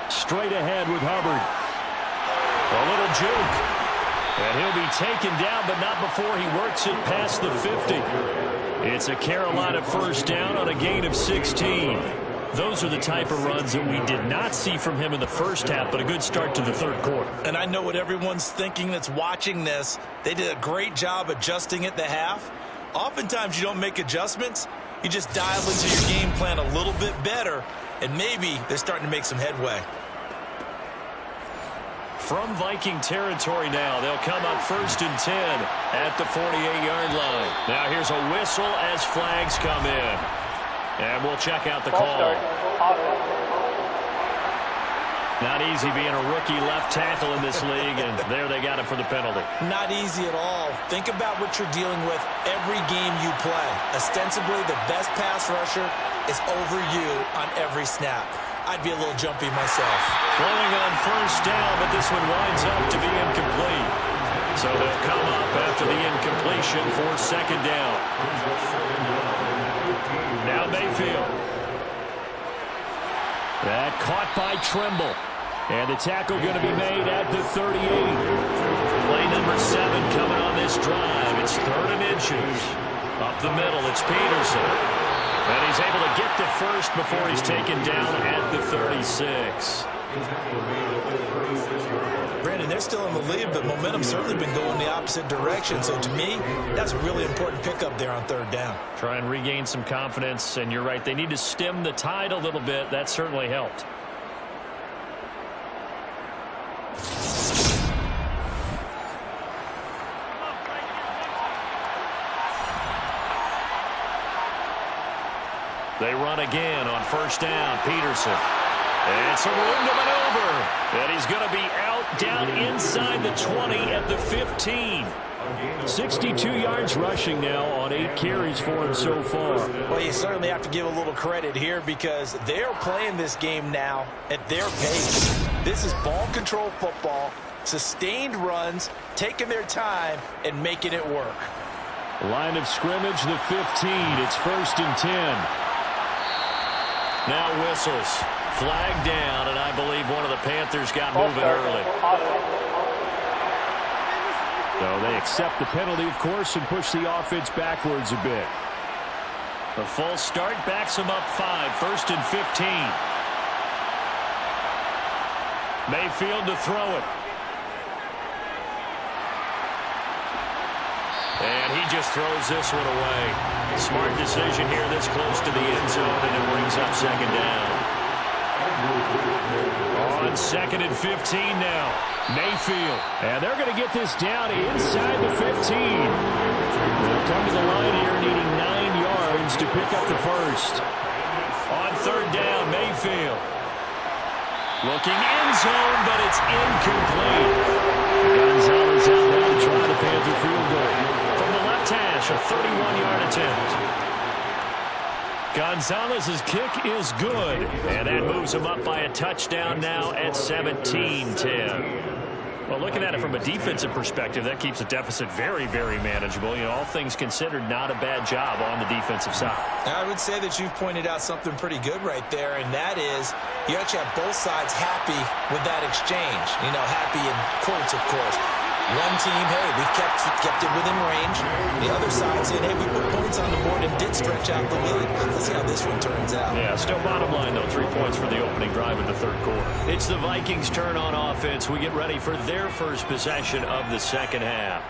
Straight ahead with Hubbard. A little juke. And he'll be taken down, but not before he works it past the 50. It's a Carolina first down on a gain of 16. Those are the type of runs that we did not see from him in the first half, but a good start to the third quarter. And I know what everyone's thinking that's watching this. They did a great job adjusting at the half. Oftentimes you don't make adjustments. You just dial into your game plan a little bit better, and maybe they're starting to make some headway. From Viking territory now, they'll come up 1st and 10 at the 48-yard line. Now here's a whistle as flags come in. And we'll check out the call. Not easy being a rookie left tackle in this league, and there they got it for the penalty. Not easy at all. Think about what you're dealing with every game you play. Ostensibly, the best pass rusher is over you on every snap. I'd be a little jumpy myself. Throwing on first down, but this one winds up to be incomplete. So they'll come up after the incompletion for 2nd down. Now Mayfield. That caught by Trimble. And the tackle going to be made at the 38. Play number 7 coming on this drive. It's 3rd and inches. Up the middle, it's Peterson. And he's able to get the first before he's taken down at the 36. Brandon, they're still in the lead, but momentum's certainly been going the opposite direction. So to me, that's a really important pickup there on 3rd down. Try and regain some confidence, and you're right. They need to stem the tide a little bit. That certainly helped. They run again on 1st down. Peterson. And some room to maneuver. And he's going to be out down inside the 20 at the 15. 62 yards rushing now on 8 carries for him so far. Well, you certainly have to give a little credit here because they're playing this game now at their pace. This is ball control football, sustained runs, taking their time and making it work. Line of scrimmage, the 15. It's 1st and 10. Now whistles. Flag down, and I believe one of the Panthers got moving early. So they accept the penalty, of course, and push the offense backwards a bit. The full start backs them up 5. 1st and 15. Mayfield to throw it. And he just throws this one away. Smart decision here this close to the end zone, and it brings up 2nd down. On 2nd and 15 now. Mayfield. And they're going to get this down inside the 15. They'll come to the line here needing 9 yards to pick up the first. On 3rd down, Mayfield. Looking end zone, but it's incomplete. Gonzalez out there to try the Panther field goal. From the left hash, a 31-yard attempt. Gonzalez's kick is good, and that moves him up by a touchdown now at 17-10. Well, looking at it from a defensive perspective, that keeps the deficit very, very manageable. You know, all things considered, not a bad job on the defensive side. I would say that you've pointed out something pretty good right there, and that is you actually have both sides happy with that exchange. You know, happy in quotes, of course. One team, hey, we've kept it within range. The other side saying, hey, we put points on the board and did stretch out the lead. Let's see how this one turns out. Yeah, still bottom line, though, 3 points for the opening drive in the 3rd quarter. It's the Vikings' turn on offense. We get ready for their first possession of the 2nd half.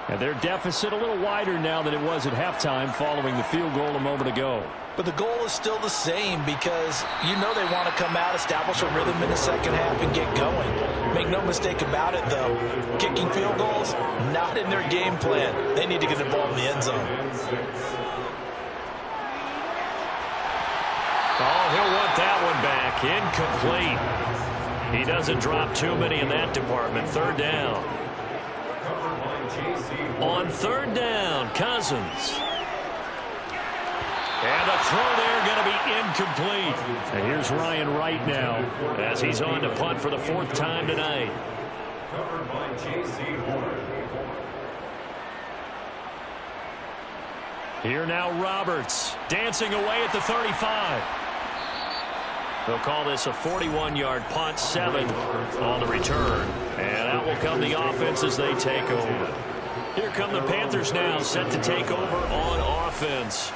And their deficit a little wider now than it was at halftime following the field goal a moment ago. But the goal is still the same because you know they want to come out, establish a rhythm in the 2nd half, and get going. Make no mistake about it, though. Kicking field goals, not in their game plan. They need to get the ball in the end zone. Oh, he'll want that one back. Incomplete. He doesn't drop too many in that department. 3rd down. On 3rd down, Cousins. And the throw there going to be incomplete. And here's Ryan Wright now as he's on to punt for the 4th time tonight. Here now Roberts dancing away at the 35. They'll call this a 41-yard punt, 7 on the return. And out will come the offense as they take over. Here come the Panthers now, set to take over on offense.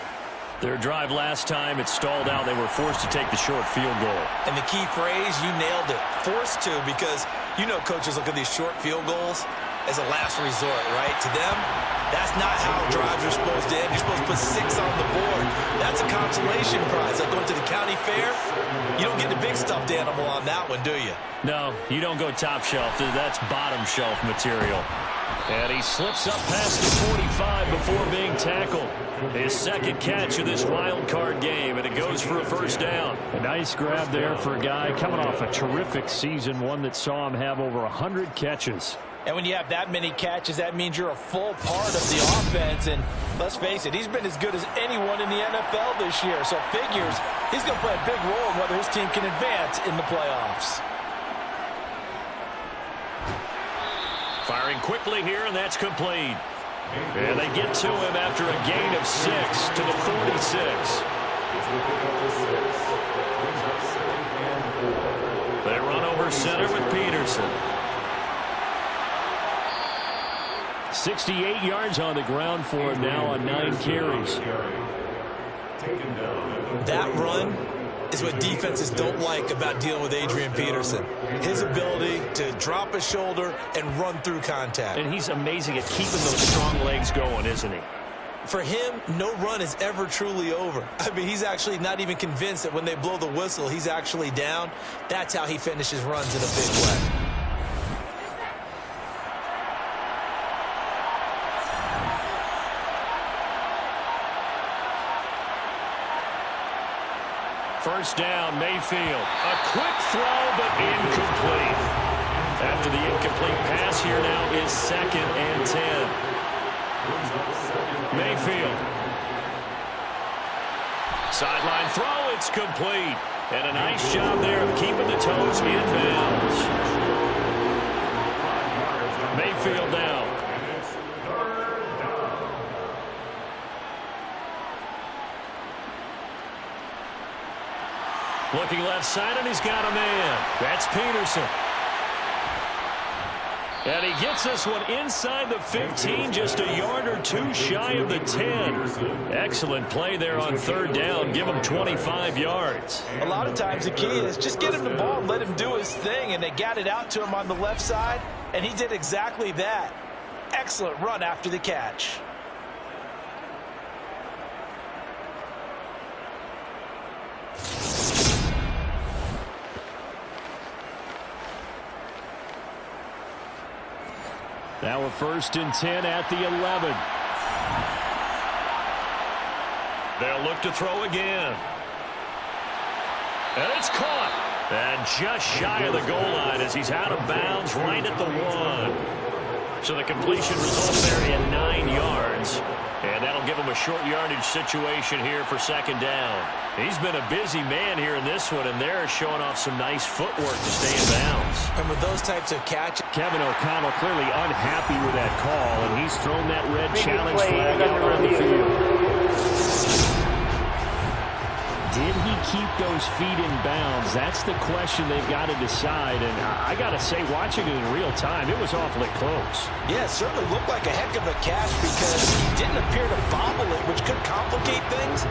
Their drive last time, it stalled out. They were forced to take the short field goal. And the key phrase, you nailed it. Forced to, because you know coaches look at these short field goals as a last resort, right? To them, that's not how drives are supposed to end. You're supposed to put 6 on the board. That's a consolation prize. Like going to the county fair, You don't get the big stuffed animal on that one, do you? No, you don't go top shelf. That's bottom shelf material. And he slips up past the 45 before being tackled. His second catch of this wild card game, and it goes for a first down. A nice grab there for a guy coming off a terrific season, one that saw him have over 100 catches. And when you have that many catches, that means you're a full part of the offense. And let's face it, he's been as good as anyone in the NFL this year. So figures he's going to play a big role in whether his team can advance in the playoffs. Firing quickly here, and that's complete. And they get to him after a gain of 6 to the 46. They run over center with Peterson. 68 yards on the ground for him now on 9 carries. That run is what defenses don't like about dealing with Adrian Peterson. His ability to drop a shoulder and run through contact. And he's amazing at keeping those strong legs going, isn't he? For him, no run is ever truly over. I mean, he's actually not even convinced that when they blow the whistle, he's actually down. That's how he finishes runs in a big way. First down, Mayfield. A quick throw, but incomplete. After the incomplete pass, here now is 2nd and 10. Mayfield. Sideline throw, it's complete. And a nice job there of keeping the toes in bounds. Mayfield down. Looking left side, and he's got a man. That's Peterson. And he gets this one inside the 15, just a yard or two shy of the 10. Excellent play there on 3rd down. Give him 25 yards. A lot of times the key is just get him the ball and let him do his thing, and they got it out to him on the left side, and he did exactly that. Excellent run after the catch. Now a 1st and 10 at the 11. They'll look to throw again. And it's caught. And just shy of the goal line as he's out of bounds right at the 1. So the completion results there in 9 yards. And that'll give him a short yardage situation here for 2nd down. He's been a busy man here in this one, and they're showing off some nice footwork to stay in bounds. And with those types of catches, Kevin O'Connell clearly unhappy with that call, and he's thrown that red challenge flag out on the field. Did he keep those feet in bounds? That's the question they've got to decide. And I got to say, watching it in real time, it was awfully close. Yeah, it certainly looked like a heck of a catch because he didn't appear to bobble it, which could complicate things.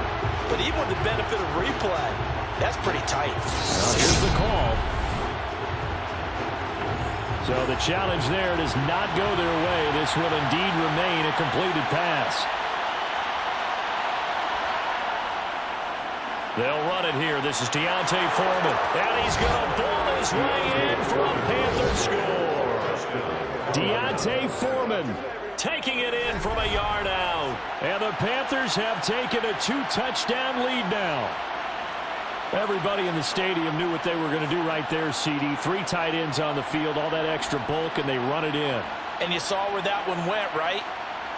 But even with the benefit of replay, that's pretty tight. Well, here's the call. So the challenge there does not go their way. This will indeed remain a completed pass. They'll run it here. This is Deontay Foreman. And he's going to ball his way in for a Panthers score. Deontay Foreman taking it in from a yard out. And the Panthers have taken a 2-touchdown lead now. Everybody in the stadium knew what they were going to do right there, CD. 3 tight ends on the field, all that extra bulk, and they run it in. And you saw where that one went, right?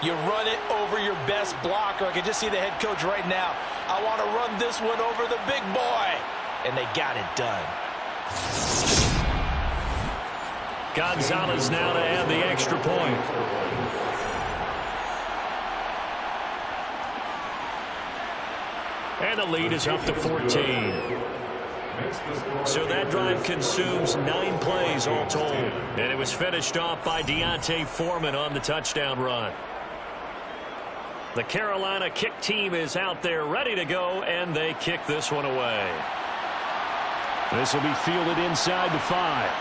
You run it over your best blocker. I can just see the head coach right now. I want to run this one over the big boy. And they got it done. Gonzalez now to add the extra point. And the lead is up to 14. So that drive consumes 9 plays all told. And it was finished off by Deontay Foreman on the touchdown run. The Carolina kick team is out there ready to go, and they kick this one away. This will be fielded inside the 5.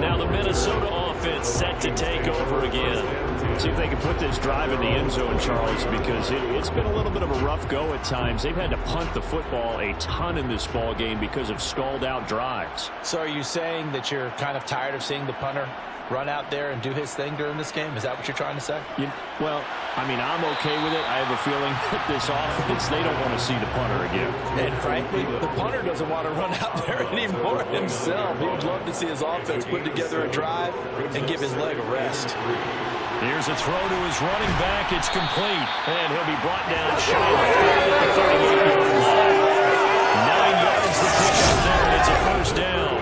Now the Minnesota offense set to take over again. See if they can put this drive in the end zone, Charles, because it's been a little bit of a rough go at times. They've had to punt the football a ton in this ball game because of stalled out drives. So are you saying that you're kind of tired of seeing the punter run out there and do his thing during this game? Is that what you're trying to say? Well, I mean, I'm okay with it. I have a feeling that this offense, they don't want to see the punter again. And frankly, the punter doesn't want to run out there anymore himself. He would love to see his offense put together a drive and give his leg a rest. Here's a throw to his running back. It's complete. And he'll be brought down shy of the 38-yard line. 9 yards to pick up there, and it's a first down.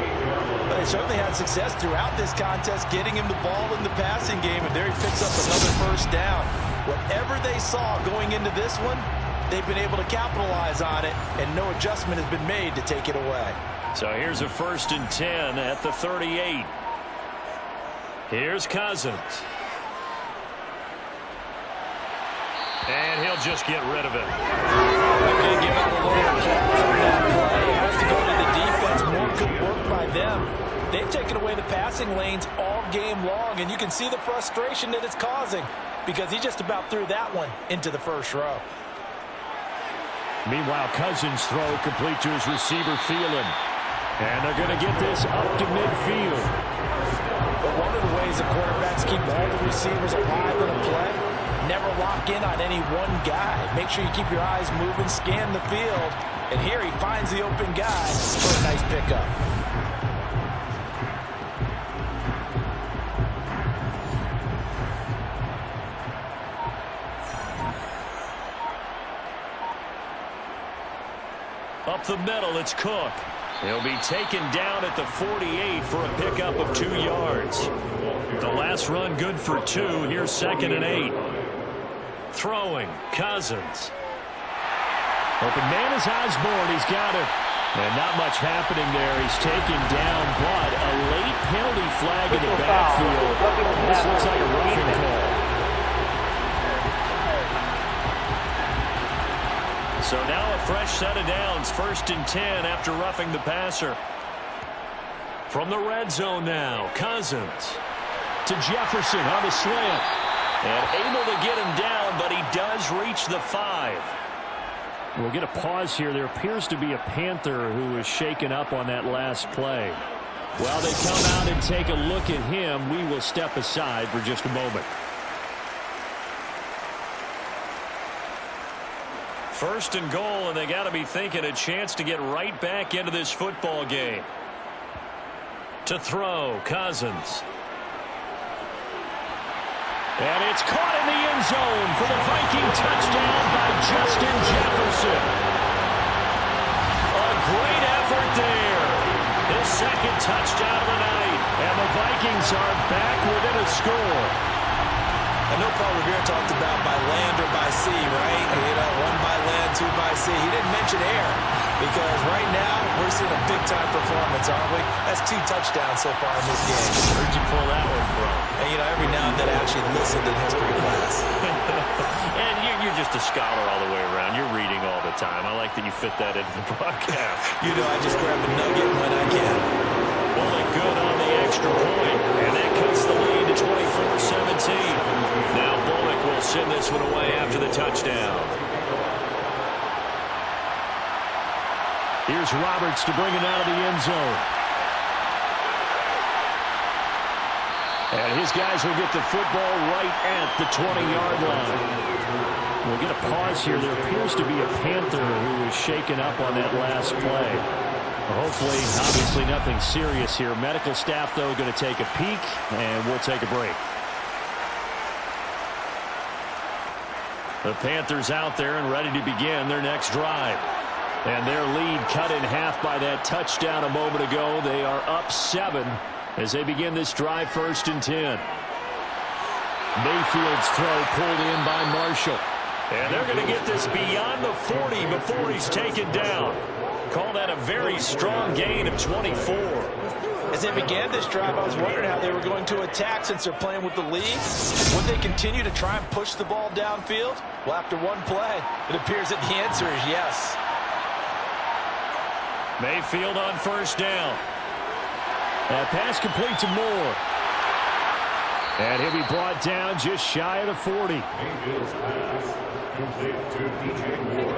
They certainly had success throughout this contest getting him the ball in the passing game, and there he picks up another first down. Whatever they saw going into this one, they've been able to capitalize on it, and no adjustment has been made to take it away. So here's a 1st and 10 at the 38. Here's Cousins. And he'll just get rid of it. They're going to give up a little pause on that play. It has to go to the defense. More good work by them. They've taken away the passing lanes all game long, and you can see the frustration that it's causing because he just about threw that one into the first row. Meanwhile, Cousins' throw complete to his receiver, Thielen. And they're going to get this up to midfield. But one of the ways that quarterbacks keep all the receivers alive in a play, never lock in on any one guy. Make sure you keep your eyes moving, scan the field. And here he finds the open guy for a nice pickup. Up the middle, it's Cook. He'll be taken down at the 48 for a pickup of 2 yards. The last run good for 2. Here's 2nd and 8. Throwing, Cousins. Open man is Osborne. He's got it. And not much happening there. He's taken down, but a late penalty flag in the backfield. This looks like a roughing call. So now a fresh set of downs, 1st and 10 after roughing the passer. From the red zone now, Cousins to Jefferson on the slant. And able to get him down, but he does reach the 5. We'll get a pause here. There appears to be a Panther who was shaken up on that last play. While they come out and take a look at him, we will step aside for just a moment. 1st and goal, and they got to be thinking a chance to get right back into this football game. To throw, Cousins. And it's caught in the end zone for the Viking touchdown by Justin Jefferson. A great effort there. His 2nd touchdown of the night, and the Vikings are back within a score. And no Paul Revere talked about by land or by sea, right? You know, 1 by land, 2 by sea. He didn't mention air because right now we're seeing a big-time performance, aren't we? That's 2 touchdowns so far in this game. Where'd you pull that one from? And, you know, every now and then I actually listened in history class. And you're just a scholar all the way around. You're reading all the time. I like that you fit that into the broadcast. You know, I just grab a nugget when I can. Bullock good on the extra point, and that cuts the lead to 24-17. Now Bullock will send this one away after the touchdown. Here's Roberts to bring it out of the end zone. And his guys will get the football right at the 20-yard line. We'll get a pause here. There appears to be a Panther who was shaken up on that last play. Hopefully, obviously nothing serious here. Medical staff, though, going to take a peek, and we'll take a break. The Panthers out there and ready to begin their next drive. And their lead cut in half by that touchdown a moment ago. They are up 7 as they begin this drive, 1st and 10. Mayfield's throw pulled in by Marshall. And they're going to get this beyond the 40 before he's taken down. Call that a very strong gain of 24. As they began this drive, I was wondering how they were going to attack since they're playing with the lead. Would they continue to try and push the ball downfield? Well, after one play, it appears that the answer is yes. Mayfield on 1st down. That pass complete to Moore. And he'll be brought down just shy of the 40. Mayfield's pass complete to DJ Moore.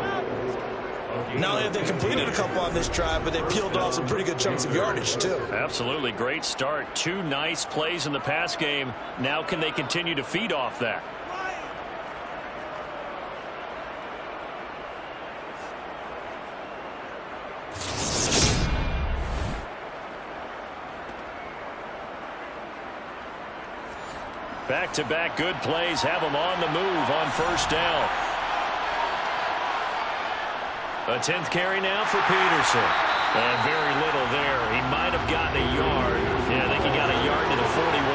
Not only have they completed a couple on this drive, but they peeled off some pretty good chunks of yardage, too. Absolutely. Great start. 2 nice plays in the pass game. Now can they continue to feed off that? Back-to-back good plays have them on the move on first down. A 10th carry now for Peterson. And very little there. He might have gotten a yard. Yeah, I think he got a yard to the 41.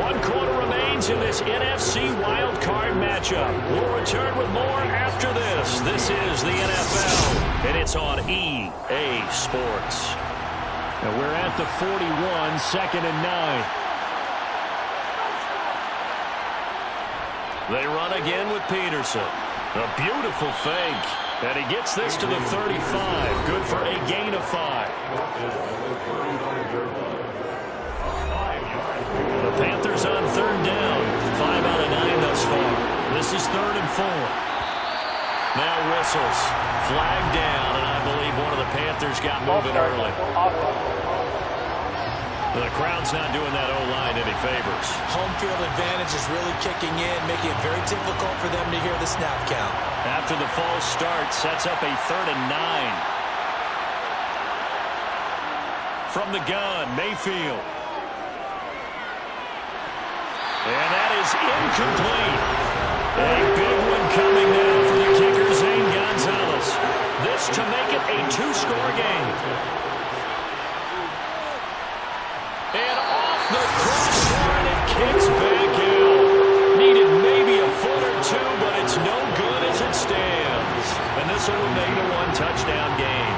1 quarter remains in this NFC wildcard matchup. We'll return with more after this. This is the NFL, and it's on EA Sports. And we're at the 41, 2nd and 9. They run again with Peterson. A beautiful fake. And he gets this to the 35. Good for a gain of 5. The Panthers on 3rd down. 5 out of 9 thus far. This is 3rd and 4. Now whistles. Flag down, and I believe one of the Panthers got moving early. The crowd's not doing that O-line any favors. Home field advantage is really kicking in, making it very difficult for them to hear the snap count. After the false start, sets up a 3rd and 9. From the gun, Mayfield. And that is incomplete. A big one coming now for the kicker, Zane Gonzalez. This to make it a 2-score game. And off the crossbar, and it kicks back out. Needed maybe a foot or 2, but it's no good as it stands. And this will remain a 1-touchdown game.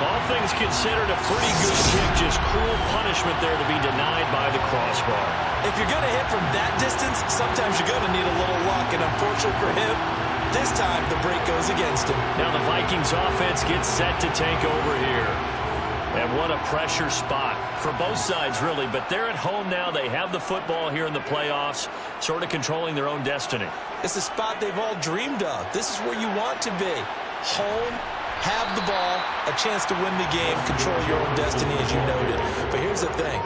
All things considered, a pretty good kick. Just cruel punishment there to be denied by the crossbar. If you're going to hit from that distance, sometimes you're going to need a little luck. And unfortunately for him, this time the break goes against him. Now the Vikings offense gets set to take over here. And what a pressure spot for both sides, really. But they're at home now. They have the football here in the playoffs, sort of controlling their own destiny. It's the spot they've all dreamed of. This is where you want to be. Home, have the ball, a chance to win the game, control your own destiny, as you noted. But here's the thing.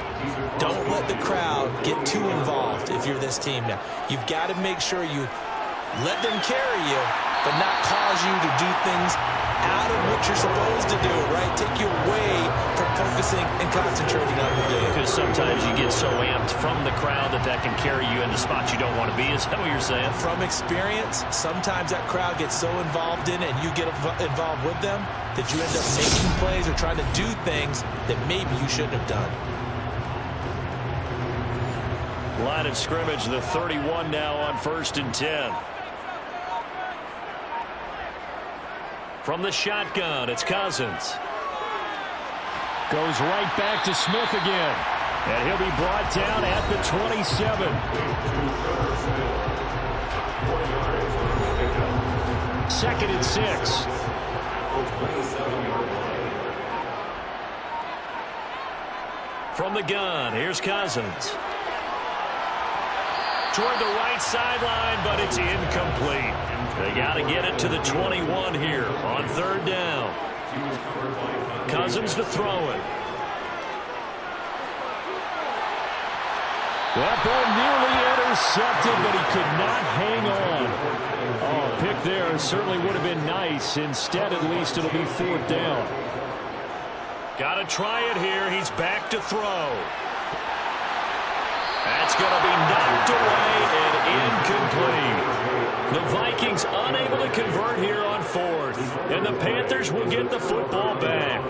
Don't let the crowd get too involved if you're this team now. You've got to make sure you let them carry you, but not cause you to do things out of what you're supposed to do, right? Take you away from focusing and concentrating on the game. Because sometimes you get so amped from the crowd that can carry you into spots you don't want to be. Is that what you're saying? From experience, sometimes that crowd gets so involved in it and you get involved with them that you end up making plays or trying to do things that maybe you shouldn't have done. Line of scrimmage, the 31 now on 1st and 10. From the shotgun, it's Cousins. Goes right back to Smith again. And he'll be brought down at the 27. 2nd and 6. From the gun, here's Cousins. Toward the right sideline, but it's incomplete. They got to get it to the 21 here on 3rd down. Cousins to throw it. That ball nearly intercepted, but he could not hang on. Oh, a pick there certainly would have been nice. Instead, at least, it'll be 4th down. Got to try it here. He's back to throw. That's going to be knocked away and incomplete. The Vikings unable to convert here on 4th. And the Panthers will get the football back.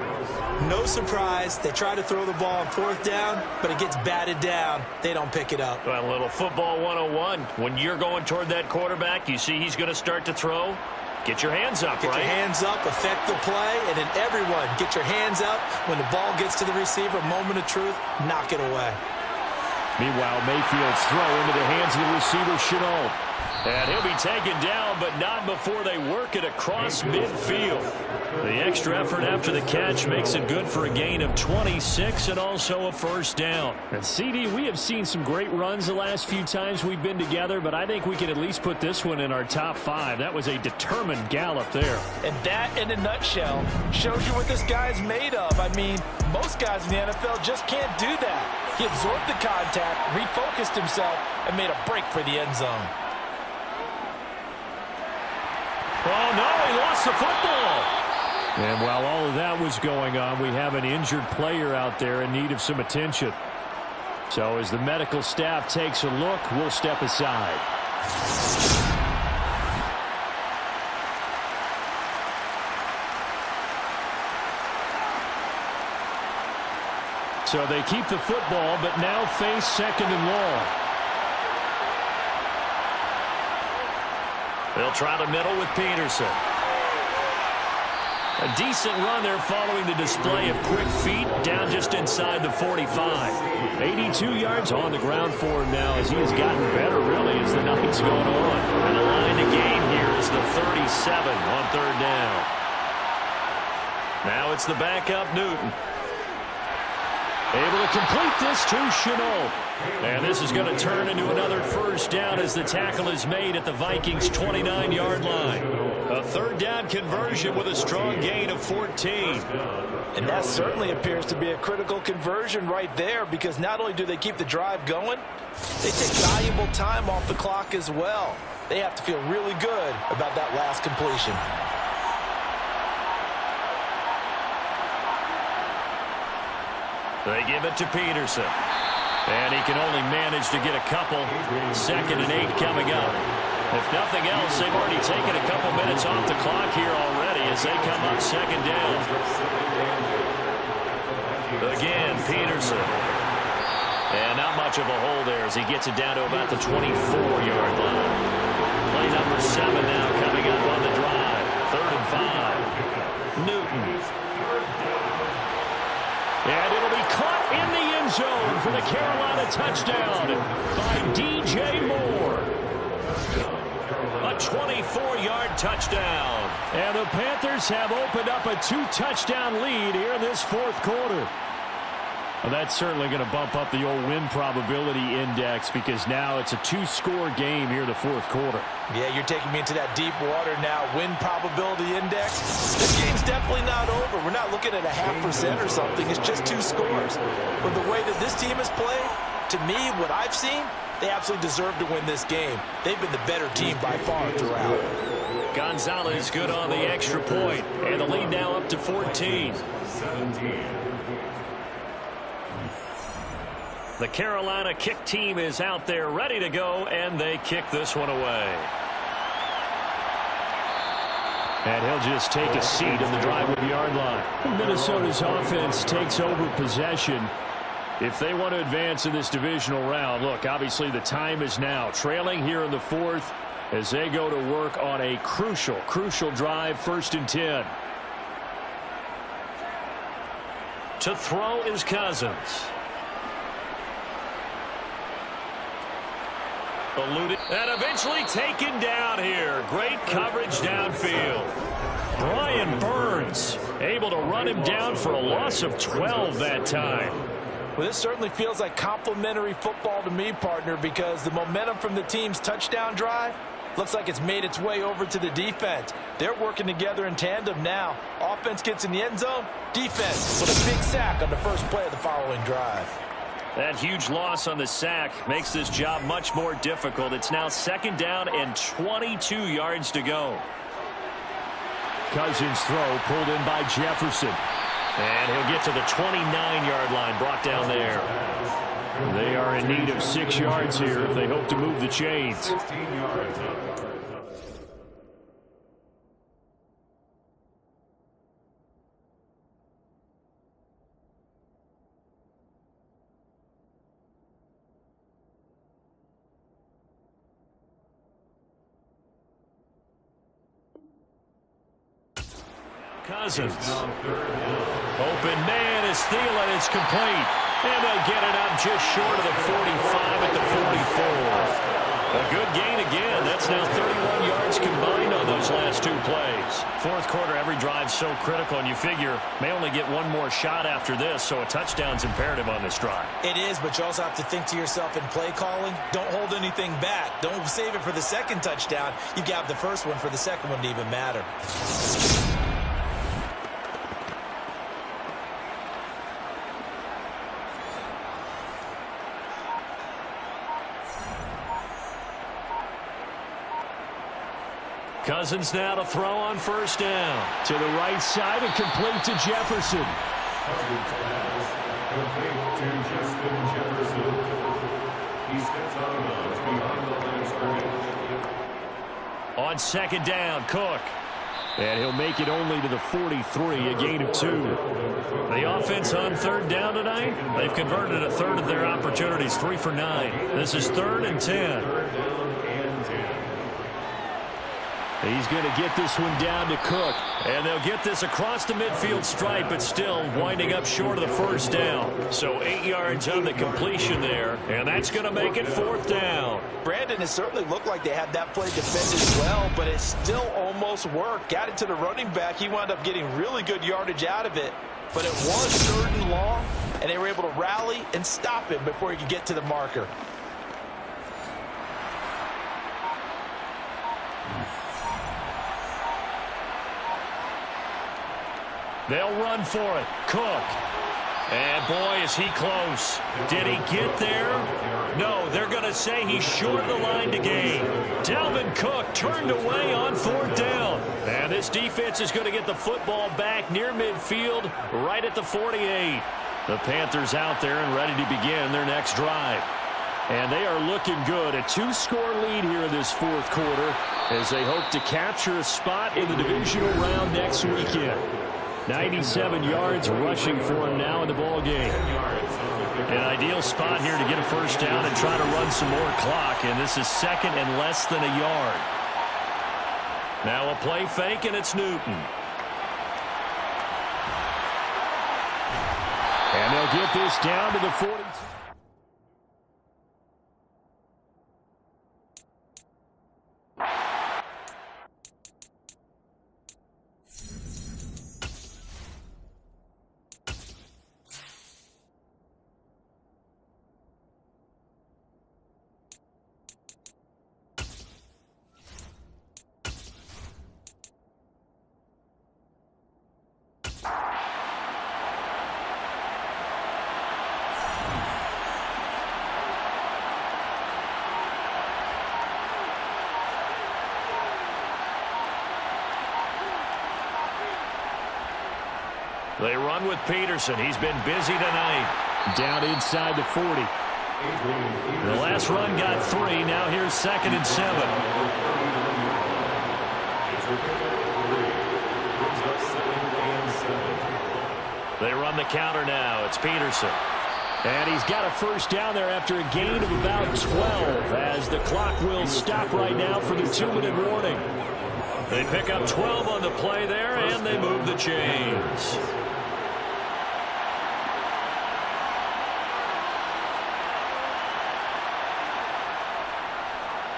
No surprise. They try to throw the ball on 4th down, but it gets batted down. They don't pick it up. Well, a little football 101. When you're going toward that quarterback, you see he's going to start to throw. Get your hands up, Get your hands up, affect the play, and then everyone get your hands up. When the ball gets to the receiver, moment of truth, knock it away. Meanwhile, Mayfield's throw into the hands of the receiver, Chenault. And he'll be taken down, but not before they work it across midfield. The extra effort after the catch makes it good for a gain of 26 and also a first down. And CD, we have seen some great runs the last few times we've been together, but I think we can at least put this one in our top 5. That was a determined gallop there. And that, in a nutshell, shows you what this guy's made of. I mean, most guys in the NFL just can't do that. He absorbed the contact, refocused himself, and made a break for the end zone. Oh, no, he lost the football. And while all of that was going on, we have an injured player out there in need of some attention. So as the medical staff takes a look, we'll step aside. So they keep the football, but now face second and long. They'll try the middle with Peterson. A decent run there following the display of quick feet down just inside the 45. 82 yards on the ground for him now as he has gotten better really as the night's going on. And the line to gain here is the 37 on third down. Now it's the backup Newton. Able to complete this to Chenault. And this is going to turn into another first down as the tackle is made at the Vikings' 29-yard line. A third down conversion with a strong gain of 14. And that certainly appears to be a critical conversion right there because not only do they keep the drive going, they take valuable time off the clock as well. They have to feel really good about that last completion. They give it to Peterson. And he can only manage to get a couple. 2nd and 8 coming up. If nothing else, they've already taken a couple minutes off the clock here already as they come up 2nd down. Again, Peterson. And not much of a hole there as he gets it down to about the 24-yard line. Play number 7 now coming up on the drive. 3rd and 5. Newton. And it'll be caught in the end zone for the Carolina touchdown by DJ Moore. A 24-yard touchdown. And the Panthers have opened up a 2-touchdown lead here in this 4th quarter. Well, that's certainly going to bump up the old win probability index because now it's a 2-score game here in the 4th quarter. Yeah, you're taking me into that deep water now. Win probability index. This game's definitely not over. We're not looking at a 0.5% or something. It's just 2 scores. But the way that this team has played, to me, what I've seen, they absolutely deserve to win this game. They've been the better team by far throughout. Gonzalez good on the extra point. And the lead now up to 14. 17. The Carolina kick team is out there ready to go, and they kick this one away. And he'll just take a seat on the drive-yard line. Minnesota's offense takes over possession. If they want to advance in this divisional round, look, obviously the time is now. Trailing here in the 4th as they go to work on a crucial drive, 1st and 10. To throw is Cousins. Eluded and eventually taken down here. Great coverage downfield. Brian Burns able to run him down for a loss of 12 that time. Well, this certainly feels like complimentary football to me, partner, because the momentum from the team's touchdown drive looks like it's made its way over to the defense. They're working together in tandem now. Offense gets in the end zone. Defense with a big sack on the first play of the following drive. That huge loss on the sack makes this job much more difficult. It's now 2nd down and 22 yards to go. Cousins' throw pulled in by Jefferson. And he'll get to the 29-yard line, brought down there. They are in need of 6 yards here if they hope to move the chains. 16 yards. Cousins. Open man is Thielen. It's complete. And they'll get it up just short of the 45 at the 44. A good gain again. That's now 31 yards combined on those last two plays. Fourth quarter, every drive so critical, and you figure may only get one more shot after this, so a touchdown's imperative on this drive. It is, but you also have to think to yourself in play calling, don't hold anything back. Don't save it for the second touchdown. You got the first one for the second one to even matter. Cousins now to throw on first down. To the right side and complete to Jefferson. Cousins pass. Complete to Justin Jefferson. He steps out of bounds behind the line of scrimmage. On second down, Cook. And he'll make it only to the 43, a gain of 2. The offense on third down tonight, they've converted a third of their opportunities, 3 for 9. This is 3rd and 10. Third down and 10. He's going to get this one down to Cook. And they'll get this across the midfield stripe, but still winding up short of the first down. So 8 yards on the completion there, and that's going to make it 4th down. Brandon, it certainly looked like they had that play defended well, but it still almost worked. Got it to the running back. He wound up getting really good yardage out of it, but it was 3rd and long, and they were able to rally and stop him before he could get to the marker. They'll run for it. Cook. And boy, is he close. Did he get there? No, they're going to say he's short of the line to gain. Dalvin Cook turned away on 4th down. And this defense is going to get the football back near midfield, right at the 48. The Panthers out there and ready to begin their next drive. And they are looking good. A 2-score lead here in this 4th quarter as they hope to capture a spot in the divisional round next weekend. 97 yards rushing for him now in the ball game. An ideal spot here to get a first down and try to run some more clock, and this is 2nd and less than a yard. Now a play fake, and it's Newton. And they'll get this down to the 42. They run with Peterson. He's been busy tonight. Down inside the 40. The last run got 3. Now here's 2nd and 7. They run the counter now. It's Peterson. And he's got a first down there after a gain of about 12 as the clock will stop right now for the 2-minute warning. They pick up 12 on the play there, and they move the chains.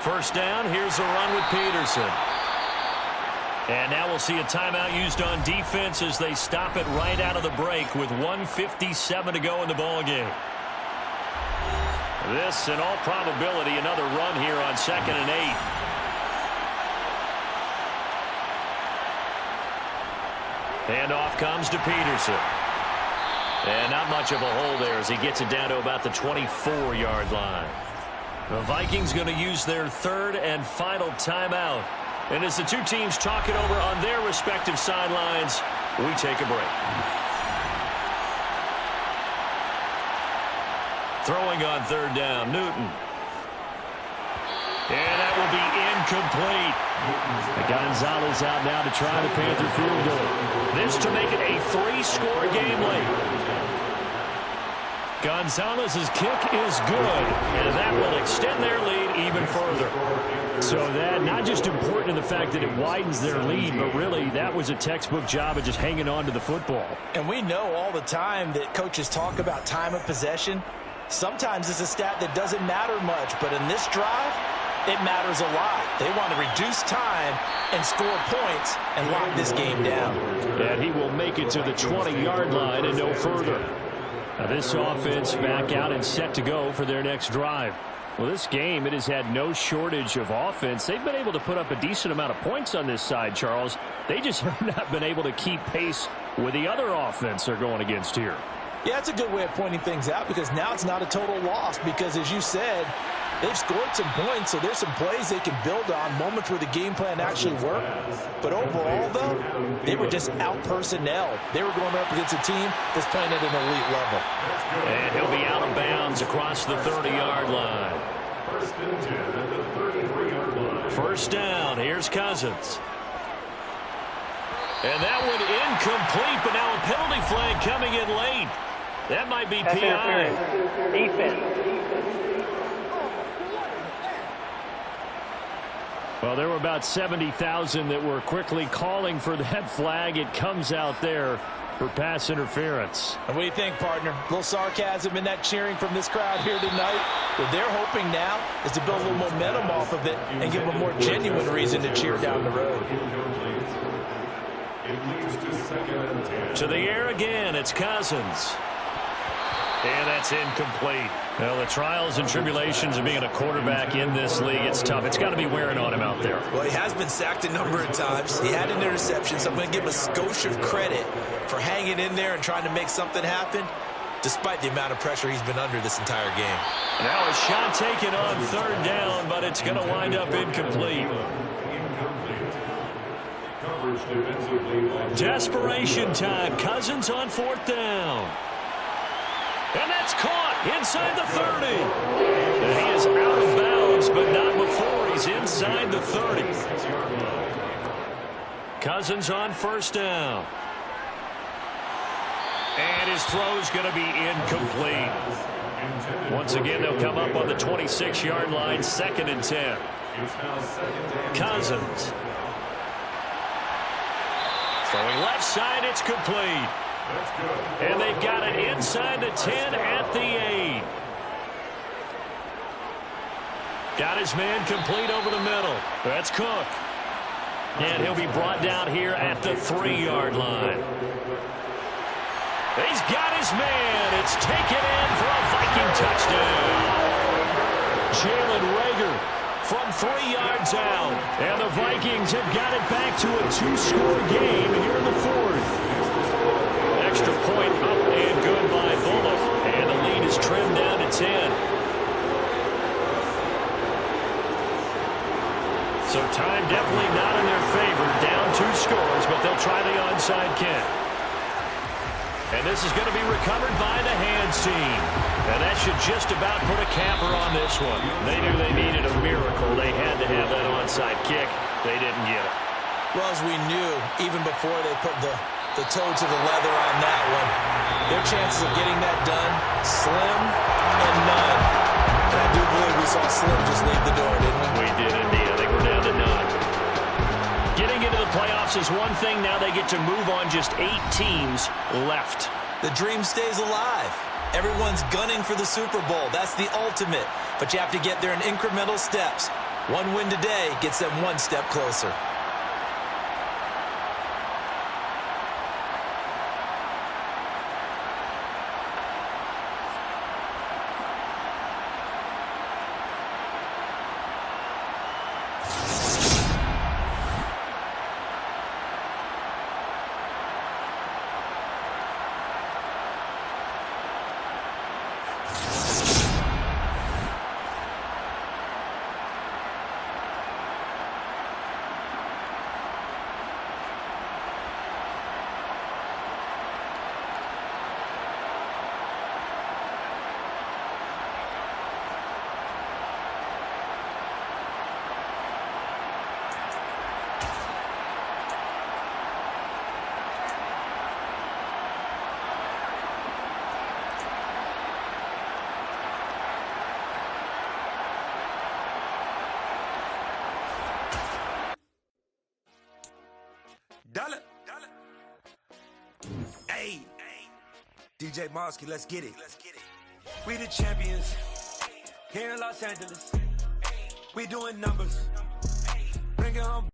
First down, here's a run with Peterson. And now we'll see a timeout used on defense as they stop it right out of the break with 1:57 to go in the ball game. This, in all probability, another run here on 2nd and 8. And off comes to Peterson. And not much of a hole there as he gets it down to about the 24-yard line. The Vikings going to use their 3rd and final timeout. And as the two teams talk it over on their respective sidelines, we take a break. Throwing on 3rd down, Newton. And that will be incomplete. Gonzalez out now to try the Panther field goal. This to make it a 3-score game late. Gonzalez's kick is good, and that will extend their lead even further. So that not just important in the fact that it widens their lead, but really that was a textbook job of just hanging on to the football. And we know all the time that coaches talk about time of possession. Sometimes it's a stat that doesn't matter much, but in this drive, it matters a lot. They want to reduce time and score points and lock this game down. And he will make it to the 20-yard line and no further. Now this offense back out and set to go for their next drive. Well, this game, it has had no shortage of offense. They've been able to put up a decent amount of points on this side, Charles. They just have not been able to keep pace with the other offense they're going against here. Yeah, it's a good way of pointing things out because now it's not a total loss because, as you said, they've scored some points, so there's some plays they can build on, moments where the game plan actually worked. But overall, though, they were just out-personnel. They were going up against a team that's playing at an elite level. And he'll be out of bounds across the 30-yard line. First down, here's Cousins. And that one incomplete, but now a penalty flag coming in late. That might be PI. Defense. Well, there were about 70,000 that were quickly calling for that flag. It comes out there for pass interference. And what do you think, partner? A little sarcasm in that cheering from this crowd here tonight. What they're hoping now is to build a little momentum off of it and give them a more genuine reason to cheer down the road. To the air again, it's Cousins. And that's incomplete. Well, the trials and tribulations of being a quarterback in this league, it's tough. It's got to be wearing on him out there. Well, he has been sacked a number of times. He had an interception, so I'm going to give him a skosh of credit for hanging in there and trying to make something happen, despite the amount of pressure he's been under this entire game. Now a shot taken on third down, but it's going to wind up incomplete. Desperation time. Cousins on fourth down. And that's caught inside the 30. And he is out of bounds, but not before he's inside the 30. Cousins on first down. And his throw is going to be incomplete. Once again, they'll come up on the 26-yard line, 2nd and 10. Cousins. Throwing left side, it's complete. And they've got it inside the 10 at the 8. Got his man complete over the middle. That's Cook. And he'll be brought down here at the 3-yard line. He's got his man. It's taken in for a Viking touchdown. Jalen Reagor from 3 yards out. And the Vikings have got it back to a 2-score game here in the 4th. Extra point up and good by Bullock. And the lead is trimmed down to 10. So time definitely not in their favor. Down 2 scores, but they'll try the onside kick. And this is going to be recovered by the hands team. And that should just about put a capper on this one. They knew they needed a miracle. They had to have that onside kick. They didn't get it. Well, as we knew, even before they put the toe to the leather on that one, their chances of getting that done, slim and none. And I do believe we saw Slim just leave the door, didn't we? We did indeed. I think we're down to none. Getting into the playoffs is one thing. Now they get to move on. Just 8 teams left. The dream stays alive. Everyone's gunning for the Super Bowl. That's the ultimate. But you have to get there in incremental steps. One win today gets them one step closer. Hey, DJ Mosky, let's get it. We the champions here in Los Angeles. We doing numbers. Bring it home.